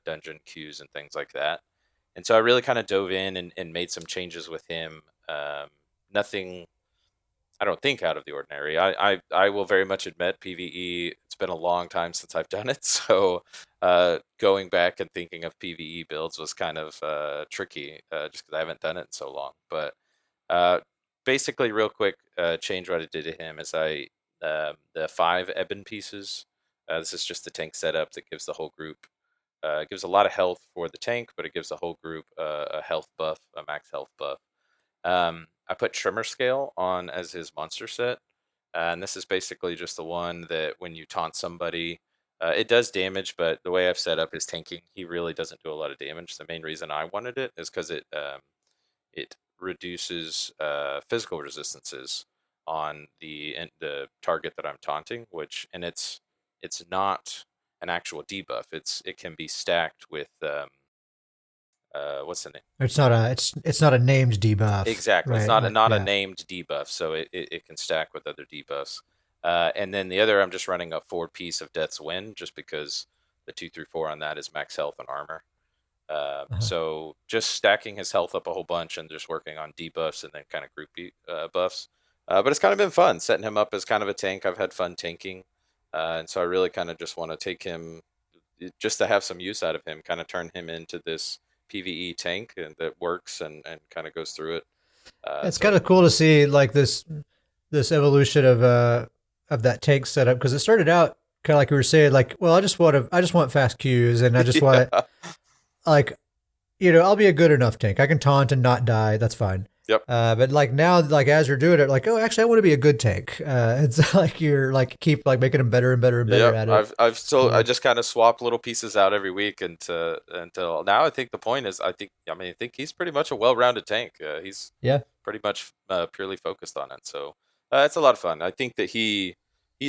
dungeon queues and things like that. And so I really kind of dove in and made some changes with him. Nothing I don't think out of the ordinary. I will very much admit PVE. It's been a long time since I've done it, so going back and thinking of PVE builds was kind of tricky, just because I haven't done it in so long. But uh, basically, real quick, change what I did to him is the 5 ebon pieces. This is just the tank setup that gives the whole group. It gives a lot of health for the tank, but it gives the whole group a health buff, a max health buff. I put Trimmer Scale on as his monster set, and this is basically just the one that when you taunt somebody, it does damage, but the way I've set up his tanking, he really doesn't do a lot of damage. The main reason I wanted it is because it reduces physical resistances on the target that I'm taunting, and it's not an actual debuff. It can be stacked with what's the name? It's not a named debuff, Exactly. It's right? not not a Yeah. named debuff, so it can stack with other debuffs. And then the other, I'm just running a 4 piece of Death's Wind, just because the 2 through 4 on that is max health and armor. Uh-huh. So just stacking his health up a whole bunch and just working on debuffs and then kind of group buffs. But it's kind of been fun setting him up as kind of a tank. I've had fun tanking, and so I really kind of just want to take him just to have some use out of him, kind of turn him into this PVE tank and that works and kind of goes through it. It's kind So of cool to see like this evolution of that tank setup, because it started out kind of like we were saying, like, well, I just want fast Qs, and I just want, yeah, like, I'll be a good enough tank. I can taunt and not die. That's fine. yep. But like now, like as you're doing it, like, oh, actually, I want to be a good tank. It's like you're like keep like making them better and better and better Yep, at it. I So just kind of swap little pieces out every week until now. I think the point is, I think he's pretty much a well-rounded tank. He's yeah, pretty much purely focused on it, so it's a lot of fun. I think that he's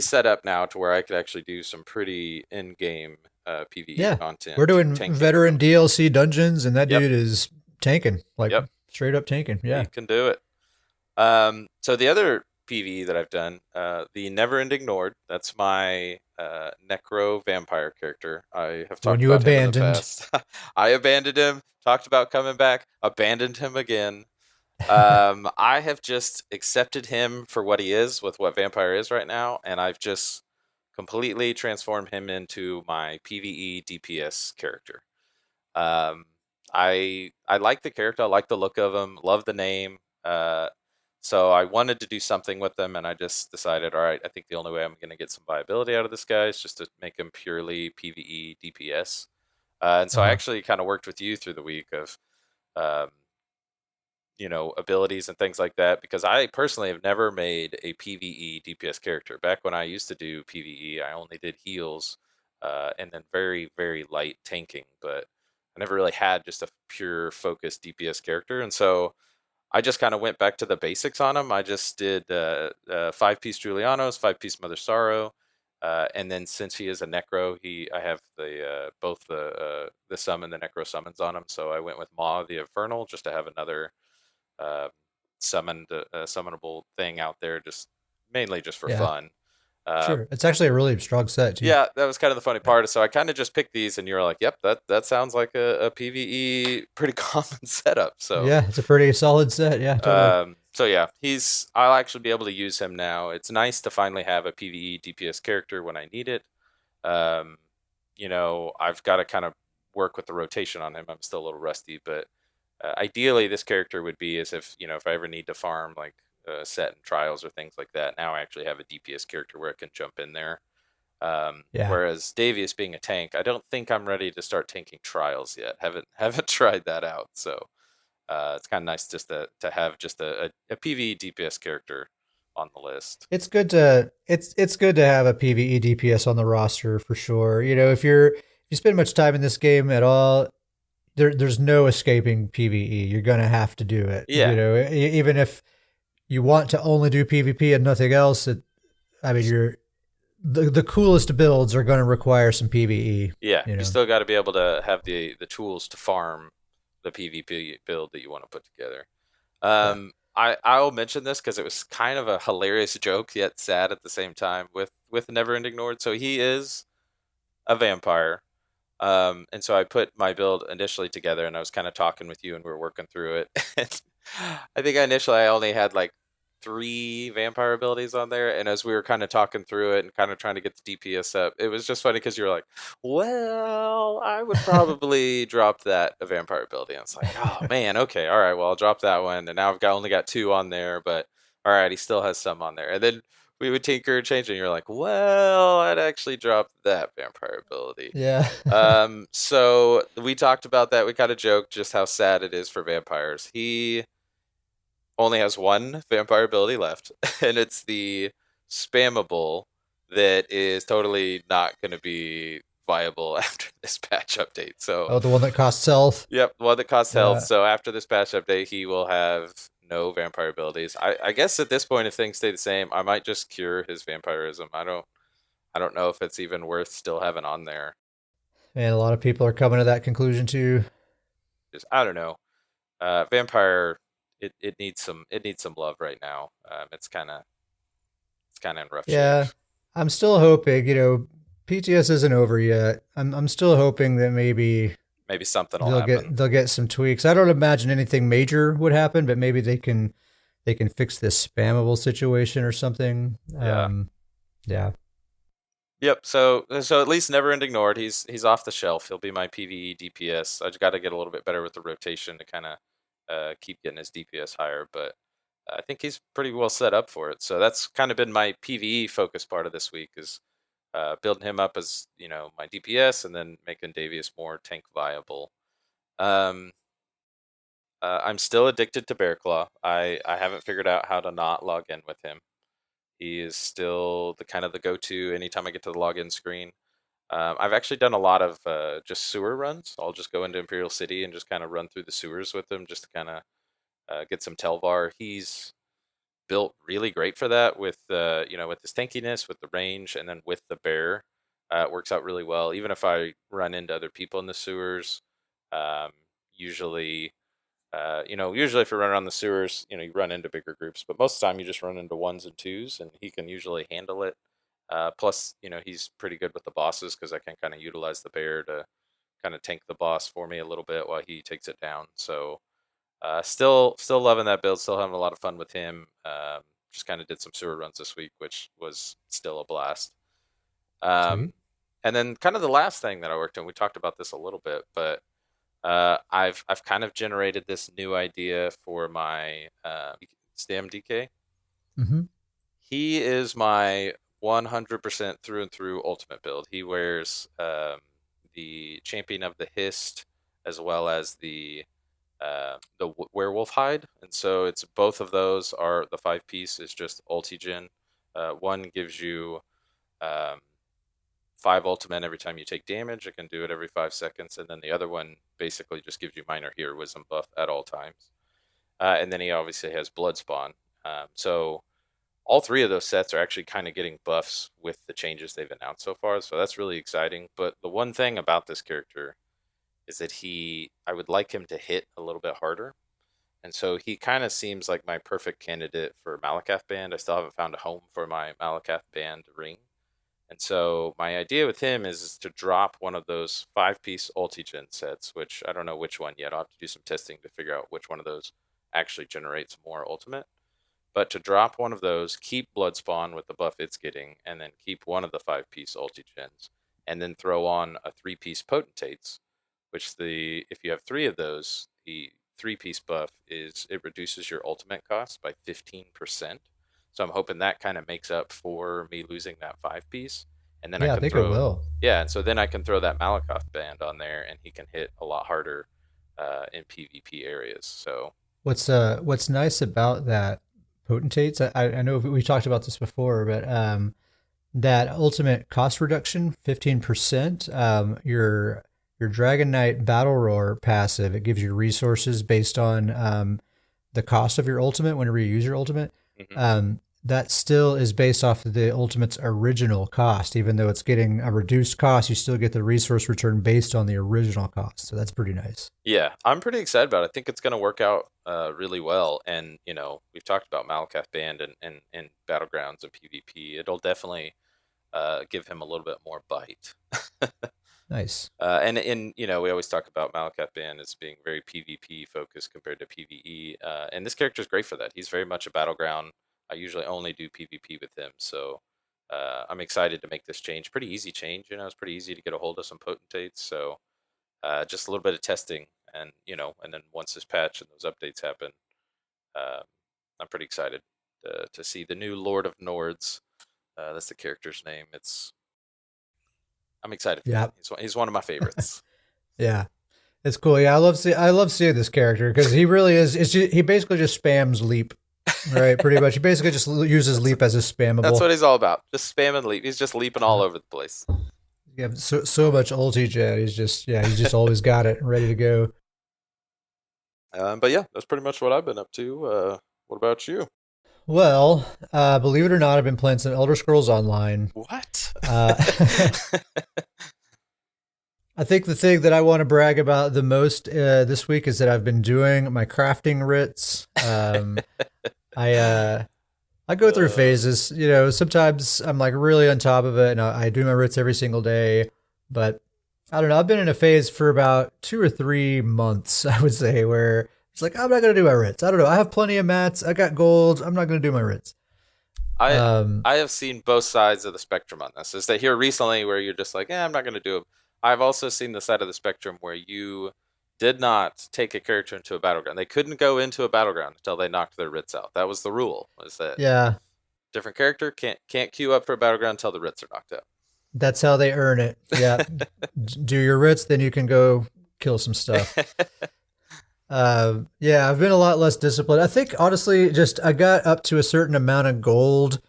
set up now to where I could actually do some pretty in-game PVE yeah, we're content doing tanking with veteran him. DLC dungeons, and that Yep, dude is tanking, like yep, straight up tanking. he Yeah, can do it. So the other PvE that I've done, the Never Ending Nord, that's my Necro vampire character. I have the one talked you about him in the abandoned. past. I abandoned him, talked about coming back, abandoned him again. I have just accepted him for what he is, with what vampire is right now, and I've just completely transformed him into my PvE DPS character. Um, I like the character. I like the look of him. Love the name. So I wanted to do something with them, and I just decided, all right, I think the only way I'm going to get some viability out of this guy is just to make him purely PVE DPS. And so I Uh-huh. actually kind of worked with you through the week of, um, abilities and things like that, because I personally have never made a PVE DPS character. Back when I used to do PVE, I only did heals, and then very, very light tanking, but I never really had just a pure focused DPS character. And so I just kind of went back to the basics on him. I just did 5 piece Julianos, 5 piece Mother Sorrow, and then since he is a Necro, I have the both the summon, the Necro summons on him. So I went with Maw the Infernal, just to have another uh, summonable thing out there, just mainly just for Yeah, fun. Uh, sure. It's actually a really strong set too. yeah, that was kind of the funny part. So I kind of just picked these, and you're like, "Yep, that sounds like a PVE pretty common setup." So, Yeah, it's a pretty solid set. Yeah, totally. so yeah, I'll actually be able to use him now. It's nice to finally have a PVE DPS character when I need it. Um, I've got to kind of work with the rotation on him. I'm still a little rusty, but ideally, this character would be as if I ever need to farm like set and trials or things like that. Now I actually have a DPS character where I can jump in there. Yeah. Whereas Davius being a tank, I don't think I'm ready to start tanking trials yet. Haven't tried that out. So it's kind of nice just to have just a PvE DPS character on the list. It's good to have a PvE DPS on the roster for sure. If you spend much time in this game at all, there's no escaping PvE. You're gonna have to do it. Yeah, Even if you want to only do PvP and nothing else, I mean, the coolest builds are gonna require some PvE. yeah. You You know. still got to be able to have the tools to farm the PvP build that you want to put together. Yeah. I'll mention this because it was kind of a hilarious joke yet sad at the same time with Neverending Nord. So he is a vampire. And so I put my build initially together, and I was kind of talking with you, and we were working through it. And I think initially I only had like 3 vampire abilities on there, and as we were kind of talking through it and kind of trying to get the DPS up, it was just funny because you were like, "Well, I would probably drop that a vampire ability." And it's like, "Oh man, okay, all right, well I'll drop that one." And now only got 2 on there, but all right, he still has some on there. And then we would tinker and change, and you're like, "Well, I'd actually drop that vampire ability." Yeah. So we talked about that. We kind of joked just how sad it is for vampires. He only has 1 vampire ability left, and it's the spammable that is totally not going to be viable after this patch update. So, Oh, the one that costs health. yep, one that costs health. Yeah. So after this patch update, he will have no vampire abilities. I guess at this point, if things stay the same, I might just cure his vampirism. I don't know if it's even worth still having on there. And a lot of people are coming to that conclusion too. just I don't know. Vampire, it needs some love right now. It's kind of in rough shape. Yeah, I'm still hoping. PTS isn't over yet. I'm still hoping that maybe Maybe something will happen. they'll get some tweaks. I don't imagine anything major would happen, but maybe they can fix this spammable situation or something. Yeah. Yeah, Yep. So at least Never Ending Nord, he's off the shelf. He'll be my PVE DPS. I just got to get a little bit better with the rotation to kind of keep getting his DPS higher, but I think he's pretty well set up for it. So that's kind of been my PVE focus part of this week is building him up as my DPS and then making Davius more tank viable. Um, I'm still addicted to Bear Claw. I haven't figured out how to not log in with him. He is still the kind of the go-to anytime I get to the login screen. I've actually done a lot of just sewer runs. I'll just go into Imperial City and just kind of run through the sewers with him just to kind of get some Telvar. He's built really great for that with with his tankiness, with the range, and then with the bear. It works out really well. Even if I run into other people in the sewers, um, usually usually if you run around the sewers, you run into bigger groups, but most of the time you just run into ones and twos, and he can usually handle it. Plus, he's pretty good with the bosses because I can kind of utilize the bear to kind of tank the boss for me a little bit while he takes it down. So, still loving that build. Still having a lot of fun with him. Just kind of did some sewer runs this week, which was still a blast. sweet. Um, and then kind of the last thing that I worked on, we talked about this a little bit, but I've kind of generated this new idea for my StamDK. Hmm. He is my 100% through and through ultimate build. He wears the Champion of the Hist as well as the werewolf hide, and so it's both of those are the 5 piece is just ultigen. One gives you um, 5 ultimate every time you take damage. It can do it every 5 seconds, and then the other one basically just gives you minor heroism buff at all times. And then he obviously has blood spawn. So all three of those sets are actually kind of getting buffs with the changes they've announced so far. So that's really exciting. But the one thing about this character is that I would like him to hit a little bit harder. And so he kind of seems like my perfect candidate for Malakath Band. I still haven't found a home for my Malakath Band ring. And so my idea with him is to drop one of those 5 piece Ultigen sets, which I don't know which one yet. I'll have to do some testing to figure out which one of those actually generates more ultimate. But to drop one of those, keep Bloodspawn with the buff it's getting, and then keep one of the 5 piece Ultigens, and then throw on a 3 piece Potentates, which if you have 3 of those, the 3 piece buff is it reduces your ultimate cost by 15%. So I'm hoping that kind of makes up for me losing that 5 piece, and then I Yeah, I can think it throw will. yeah, and so then I can throw that Malakoth band on there, and he can hit a lot harder in PvP areas. So What's nice about that potentates? I know we talked about this before, but that ultimate cost reduction, 15%. Your Dragon Knight Battle Roar passive, it gives you resources based on the cost of your ultimate whenever you use your ultimate. mhm. That still is based off of the ultimate's original cost. Even though it's getting a reduced cost, you still get the resource return based on the original cost. So that's pretty nice. Yeah, I'm pretty excited about it. I think it's going to work out really well. And we've talked about Malakoth Band and Battlegrounds and PvP. It'll definitely give him a little bit more bite. Nice. And we always talk about Malakoth Band as being very PvP focused compared to PvE. And this character is great for that. He's very much a battleground. I usually only do PvP with him, so I'm excited to make this change. Pretty easy change, it's pretty easy to get a hold of some potentates. So just a little bit of testing, and then once this patch and those updates happen, uh, I'm pretty excited to see the new Lord of Nords. That's the character's name. I'm excited for Yeah. that. He's one of my favorites. Yeah. It's cool. Yeah, I love seeing this character because he really is. He basically just spams leap, right? Pretty much. He basically just uses leap as a That's spammable. what he's all about. Just spam and leap. He's just leaping all over the place. Yeah, so much ulti jet. He's just always got it ready to go. But yeah, that's pretty much what I've been up to. What about you? Well, believe it or not, I've been playing some Elder Scrolls Online. What? Uh, I think the thing that I want to brag about the most this week is that I've been doing my crafting writs. I I go through phases. You know, sometimes I'm like really on top of it, and I do my writs every single day. But I don't know. I've been in a phase for about 2 or 3 months, I would say, where it's like I'm not gonna do my writs. I don't know. I have plenty of mats. I got gold. I'm not gonna do my writs. I have seen both sides of the spectrum on this. Is that here recently where you're just like, I'm not going to do it. I've also seen the side of the spectrum where you did not take a character into a battleground. They couldn't go into a battleground until they knocked their writs out. That was the rule. Was that Yeah, different character can't queue up for a battleground until the writs are knocked out. that's how they earn it. Yeah, do your writs, then you can go kill some stuff. Yeah, I've been a lot less disciplined. I think honestly, just I got up to a certain amount of gold,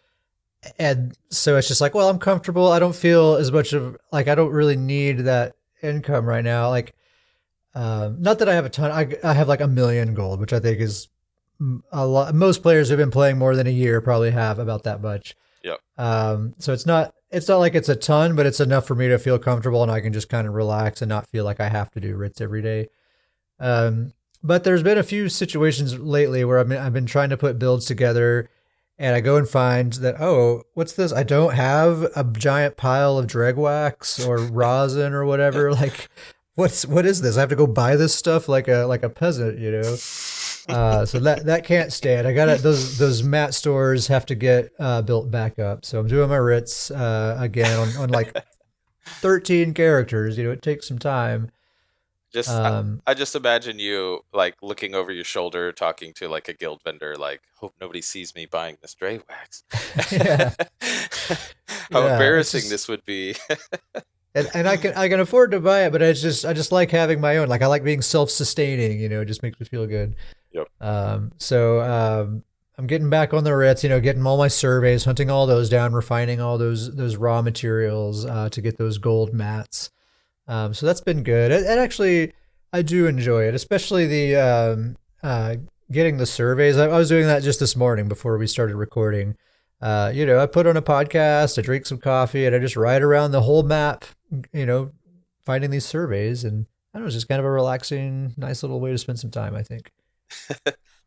and so it's just like, well, I'm comfortable. I don't feel as much of like I don't really need that income right now. Like, not that I have a ton. I have like 1 million gold, which I think is a lot. Most players who've been playing more than a year probably have about that much. Yep. So it's not like it's a ton, but it's enough for me to feel comfortable, and I can just kind of relax and not feel like I have to do writs every day. But there's been a few situations lately where I've been trying to put builds together, and I go and find that, oh, what's this? I don't have a giant pile of dreg wax or rosin or whatever. Like, what is this? I have to go buy this stuff like a peasant, you know? So that can't stand. I got those mat stores have to get built back up. So I'm doing my writs again on like 13 characters. You know, it takes some time. I just imagine you like looking over your shoulder, talking to like a guild vendor, like, hope nobody sees me buying this Dray wax. Yeah. How Yeah, embarrassing this would be. and I can afford to buy it, but I just like having my own. Like I like being self-sustaining, you know, it just makes me feel good. Yep. I'm getting back on the writs, you know, getting all my surveys, hunting all those down, refining all those raw materials to get those gold mats. So that's been good. And actually, I do enjoy it, especially the getting the surveys. I was doing that just this morning before we started recording. You know, I put on a podcast, I drink some coffee, and I just ride around the whole map, you know, finding these surveys. And I don't know, it's just kind of a relaxing, nice little way to spend some time, I think.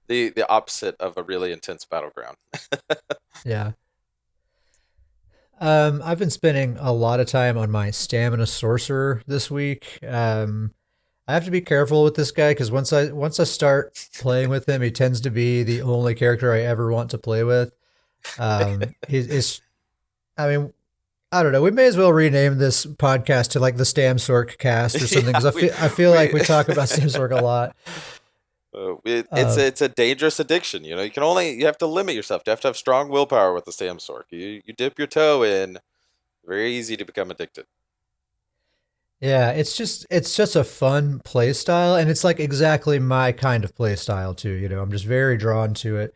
The opposite of a really intense battleground. Yeah. I've been spending a lot of time on my stamina sorcerer this week. I have to be careful with this guy because once I start playing with him, he tends to be the only character I ever want to play with. He's I mean, I don't know. We may as well rename this podcast to like the StamSorc cast or something because I feel like we talk about StamSorc a lot. It's a dangerous addiction. You know, you have to limit yourself. You have to have strong willpower with the StamSorc. You dip your toe in, very easy to become addicted. Yeah, it's just a fun play style, and it's like exactly my kind of play style too. You know, I'm just very drawn to it,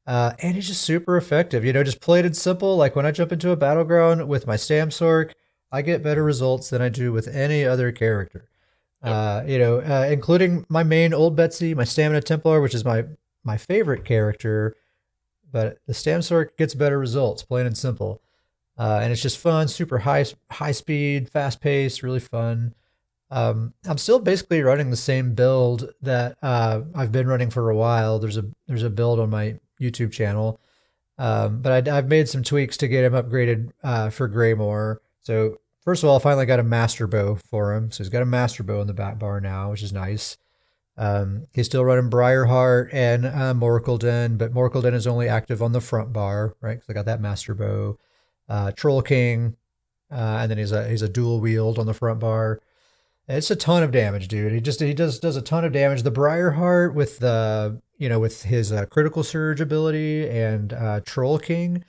and it's just super effective. You know, just plain and simple. Like when I jump into a battleground with my StamSorc, I get better results than I do with any other character. You know, including my main Old Betsy, my Stamina Templar, which is my favorite character, but the StamSorc gets better results, plain and simple. And it's just fun, super high speed, fast paced, really fun. I'm still basically running the same build that I've been running for a while. There's a build on my YouTube channel, but I've made some tweaks to get him upgraded for Greymore. So first of all, I finally got a master bow for him. So he's got a master bow in the back bar now, which is nice. He's still running Briarheart and Morkilden, but Morkilden is only active on the front bar, right? Because I got that master bow. Troll King, and then he's a dual wield on the front bar. It's a ton of damage, dude. He does a ton of damage. The Briarheart with with his critical surge ability and Troll King,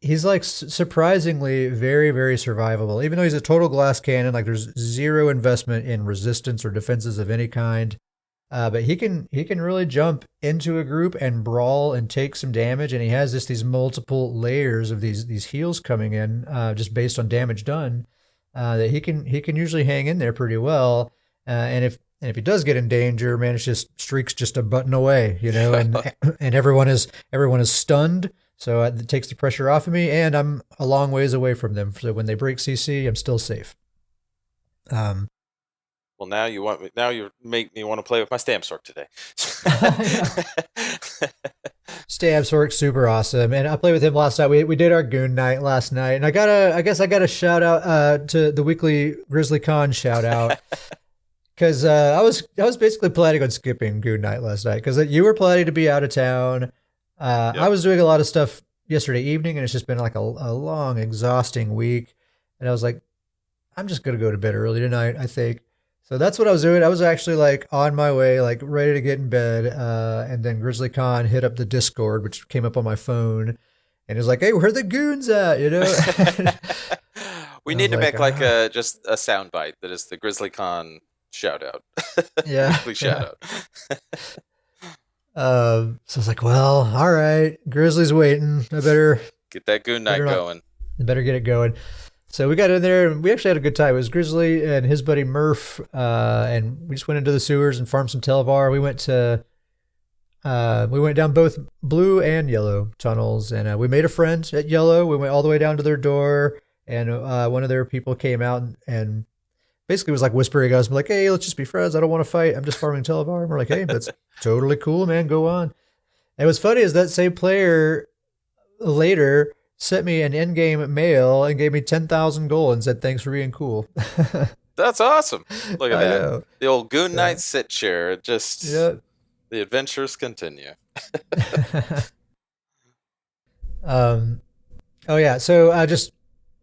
he's like surprisingly very, very survivable. Even though he's a total glass cannon, like there's zero investment in resistance or defenses of any kind. But he can really jump into a group and brawl and take some damage, and he has these multiple layers of these heals coming in just based on damage done. That he can usually hang in there pretty well. And if he does get in danger, man, it's just streaks just a button away, you know, and everyone is stunned. So it takes the pressure off of me, and I'm a long ways away from them. So when they break CC, I'm still safe. Well, now you make me want to play with my StamSorc today. Yeah. StamSorc, super awesome, and I played with him last night. We did our goon night last night, and I guess I gotta shout out to the weekly GrizzlyCon shout out because I was basically planning on skipping goon night last night because you were planning to be out of town. I Yep. was doing a lot of stuff yesterday evening, and it's just been like a long, exhausting week, and I was like, I'm just gonna go to bed early tonight, I think. So that's what I was doing. I was actually like on my way, like ready to get in bed, and then GrizzlyCon hit up the Discord, which came up on my phone, and it was like, "Hey, where are the goons at?" You know. We I was need to like, make like just a sound bite that is the GrizzlyCon shout out, yeah, weekly shout yeah. out. So I was like, "Well, all right, Grizzly's waiting. Get that goon better night not, going. better get it going." So we got in there and we actually had a good time. It was Grizzly and his buddy Murph, and we just went into the sewers and farmed some Televar. We went down both blue and yellow tunnels, and we made a friend at yellow. We went all the way down to their door, and one of their people came out and basically was like whispering us, like, "Hey, let's just be friends. I don't want to fight. I'm just farming Televar." And we're like, "Hey, that's totally cool, man. Go on." And what's funny is that same player later sent me an in-game mail and gave me 10,000 gold and said thanks for being cool. That's awesome. Look at I that. know. The old goon Yeah. night sit chair. Just Yeah. the adventures continue. um. Oh yeah. So just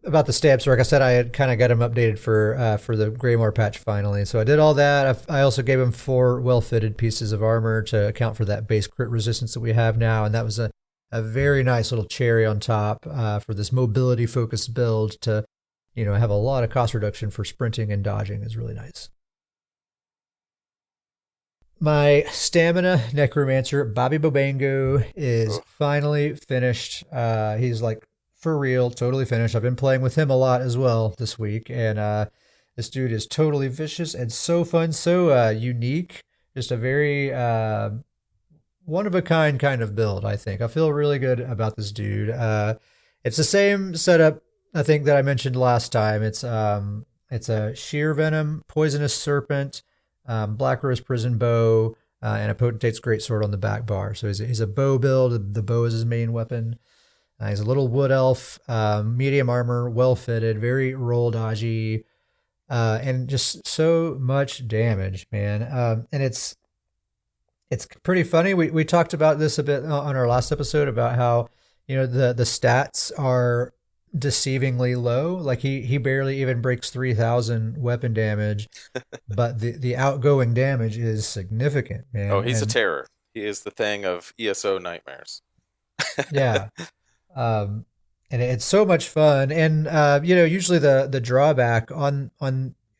about the stamps work, I said I had kind of got him updated for the Greymore patch finally. So I did all that. I also gave him 4 well-fitted pieces of armor to account for that base crit resistance that we have now, and that was a very nice little cherry on top for this mobility focused build to have a lot of cost reduction for sprinting and dodging is really nice. My stamina necromancer Bobby Bobango is Ugh. finally finished. He's like for real, totally finished. I've been playing with him a lot as well this week, and this dude is totally vicious and so fun, so unique. Just a very one of a kind of build. I think I feel really good about this dude. It's the same setup I think that I mentioned last time. It's a sheer venom, poisonous serpent, Black Rose Prison Bow, and a Potentate's Greatsword on the back bar. So he's a bow build. The bow is his main weapon. He's a little wood elf, medium armor, well fitted, very roll dodgy, and just so much damage, man. And it's pretty funny. We talked about this a bit on our last episode about how the stats are deceivingly low. Like he barely even breaks 3,000 weapon damage, but the outgoing damage is significant, Oh, man. he's a And terror. He is the thing of ESO nightmares. yeah, um, and it's so much fun. And usually the drawback on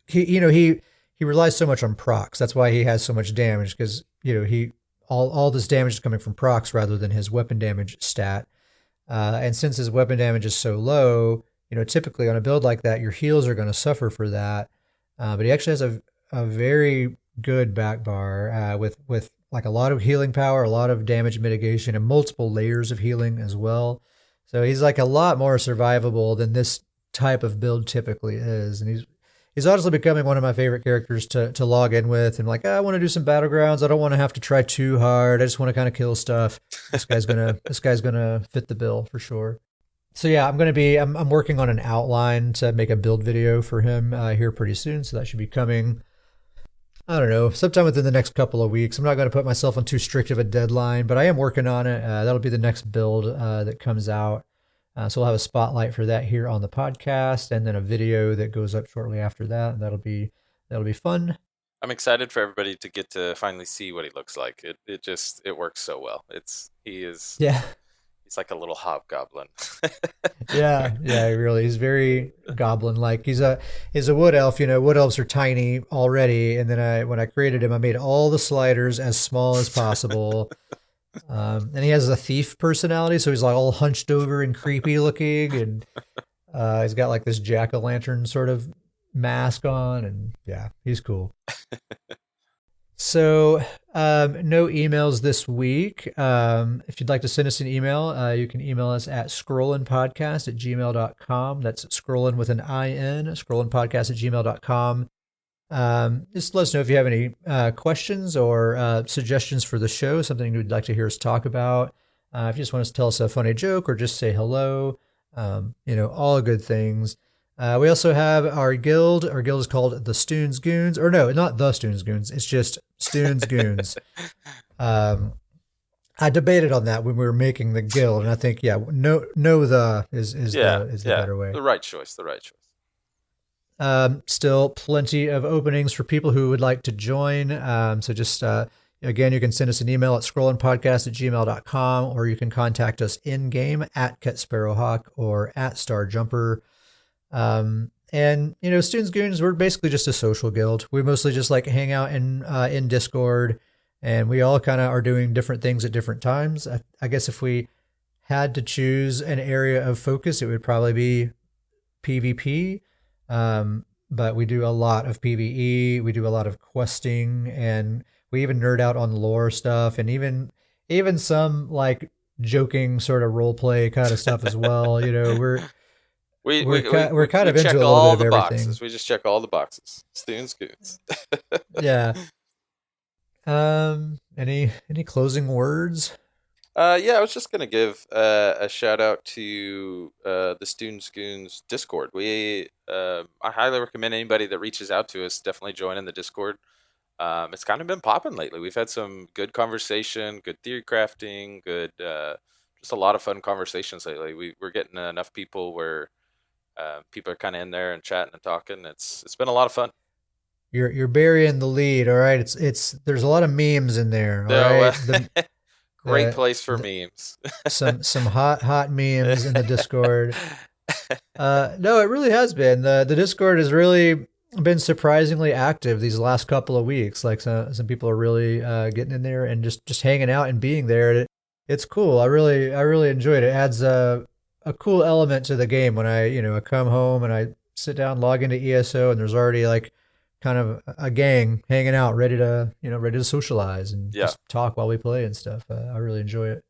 he relies so much on procs. That's why he has so much damage because he all this damage is coming from procs rather than his weapon damage stat. And since his weapon damage is so low, typically on a build like that, your heals are going to suffer for that. But he actually has a very good back bar with like a lot of healing power, a lot of damage mitigation, and multiple layers of healing as well. So he's like a lot more survivable than this type of build typically is, and he's honestly becoming one of my favorite characters to log in with. And like, I want to do some battlegrounds. I don't want to have to try too hard. I just want to kind of kill stuff. This guy's gonna fit the bill for sure. So yeah, I'm working on an outline to make a build video for him here pretty soon. So that should be coming. I don't know, sometime within the next couple of weeks. I'm not going to put myself on too strict of a deadline, but I am working on it. That'll be the next build that comes out. So we'll have a spotlight for that here on the podcast, and then a video that goes up shortly after that. That'll be fun. I'm excited for everybody to get to finally see what he looks like. It works so well. Yeah, He's like a little hobgoblin. yeah, really. He's very goblin-like. He's a wood elf. Wood elves are tiny already, and then when I created him, I made all the sliders as small as possible. And he has a thief personality, so he's like all hunched over and creepy looking, and he's got like this jack-o'-lantern sort of mask on, and yeah, he's cool. So, no emails this week. If you'd like to send us an email, you can email us at scrollinpodcast@gmail.com. That's scrollin with an IN, scrollinpodcast@gmail.com. Just let us know if you have any questions or suggestions for the show, something you'd like to hear us talk about. If you just want to tell us a funny joke or just say hello, all good things. We also have our guild. Our guild is called the Stoons Goons. Or no, not the Stoons Goons. It's just Stoons Goons. I debated on that when we were making the guild, and I think, no the is the better way. The right choice. Still plenty of openings for people who would like to join. So just, again, you can send us an email at scrollinpodcast@gmail.com, or you can contact us in-game at KetSparrowHawk or at StarJumper. Students Goons, we're basically just a social guild. We mostly just like hang out in Discord, and we all kind of are doing different things at different times. I guess if we had to choose an area of focus, it would probably be PvP. But we do a lot of PvE. We do a lot of questing, and we even nerd out on lore stuff, and even some like joking sort of role play kind of stuff as well. We're kind of into a little bit of everything. Boxes. We just check all the boxes. Stoons Goons. Yeah. Any closing words? I was just gonna give a shout out to the Stoons Goons Discord. I highly recommend anybody that reaches out to us definitely join in the Discord. It's kind of been popping lately. We've had some good conversation, good theory crafting, good just a lot of fun conversations lately. We're getting enough people where people are kind of in there and chatting and talking. It's been a lot of fun. You're burying the lead, all right. It's there's a lot of memes in there. All right. Great place for memes. some hot memes in the Discord. No, it really has been. The Discord has really been surprisingly active these last couple of weeks. Like some people are really getting in there and just hanging out and being there. It's cool. I really enjoyed it. It adds a cool element to the game when I come home and I sit down, log into ESO, and there's already like kind of a gang hanging out, ready to socialize and just talk while we play and stuff. I really enjoy it.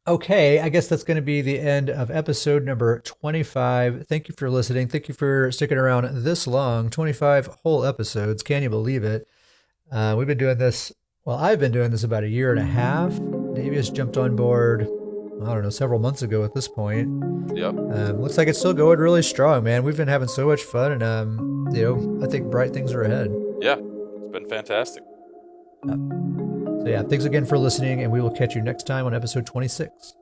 Okay, I guess that's going to be the end of episode number 25. Thank you for listening. Thank you for sticking around this long, 25 whole episodes. Can you believe it? We've been doing this. Well, I've been doing this about a year and a half. Davey has jumped on board, I don't know, several months ago at this point. Yep. Looks like it's still going really strong, man. We've been having so much fun, and I think bright things are ahead. Yeah, it's been fantastic. So yeah, thanks again for listening, and we will catch you next time on episode 26.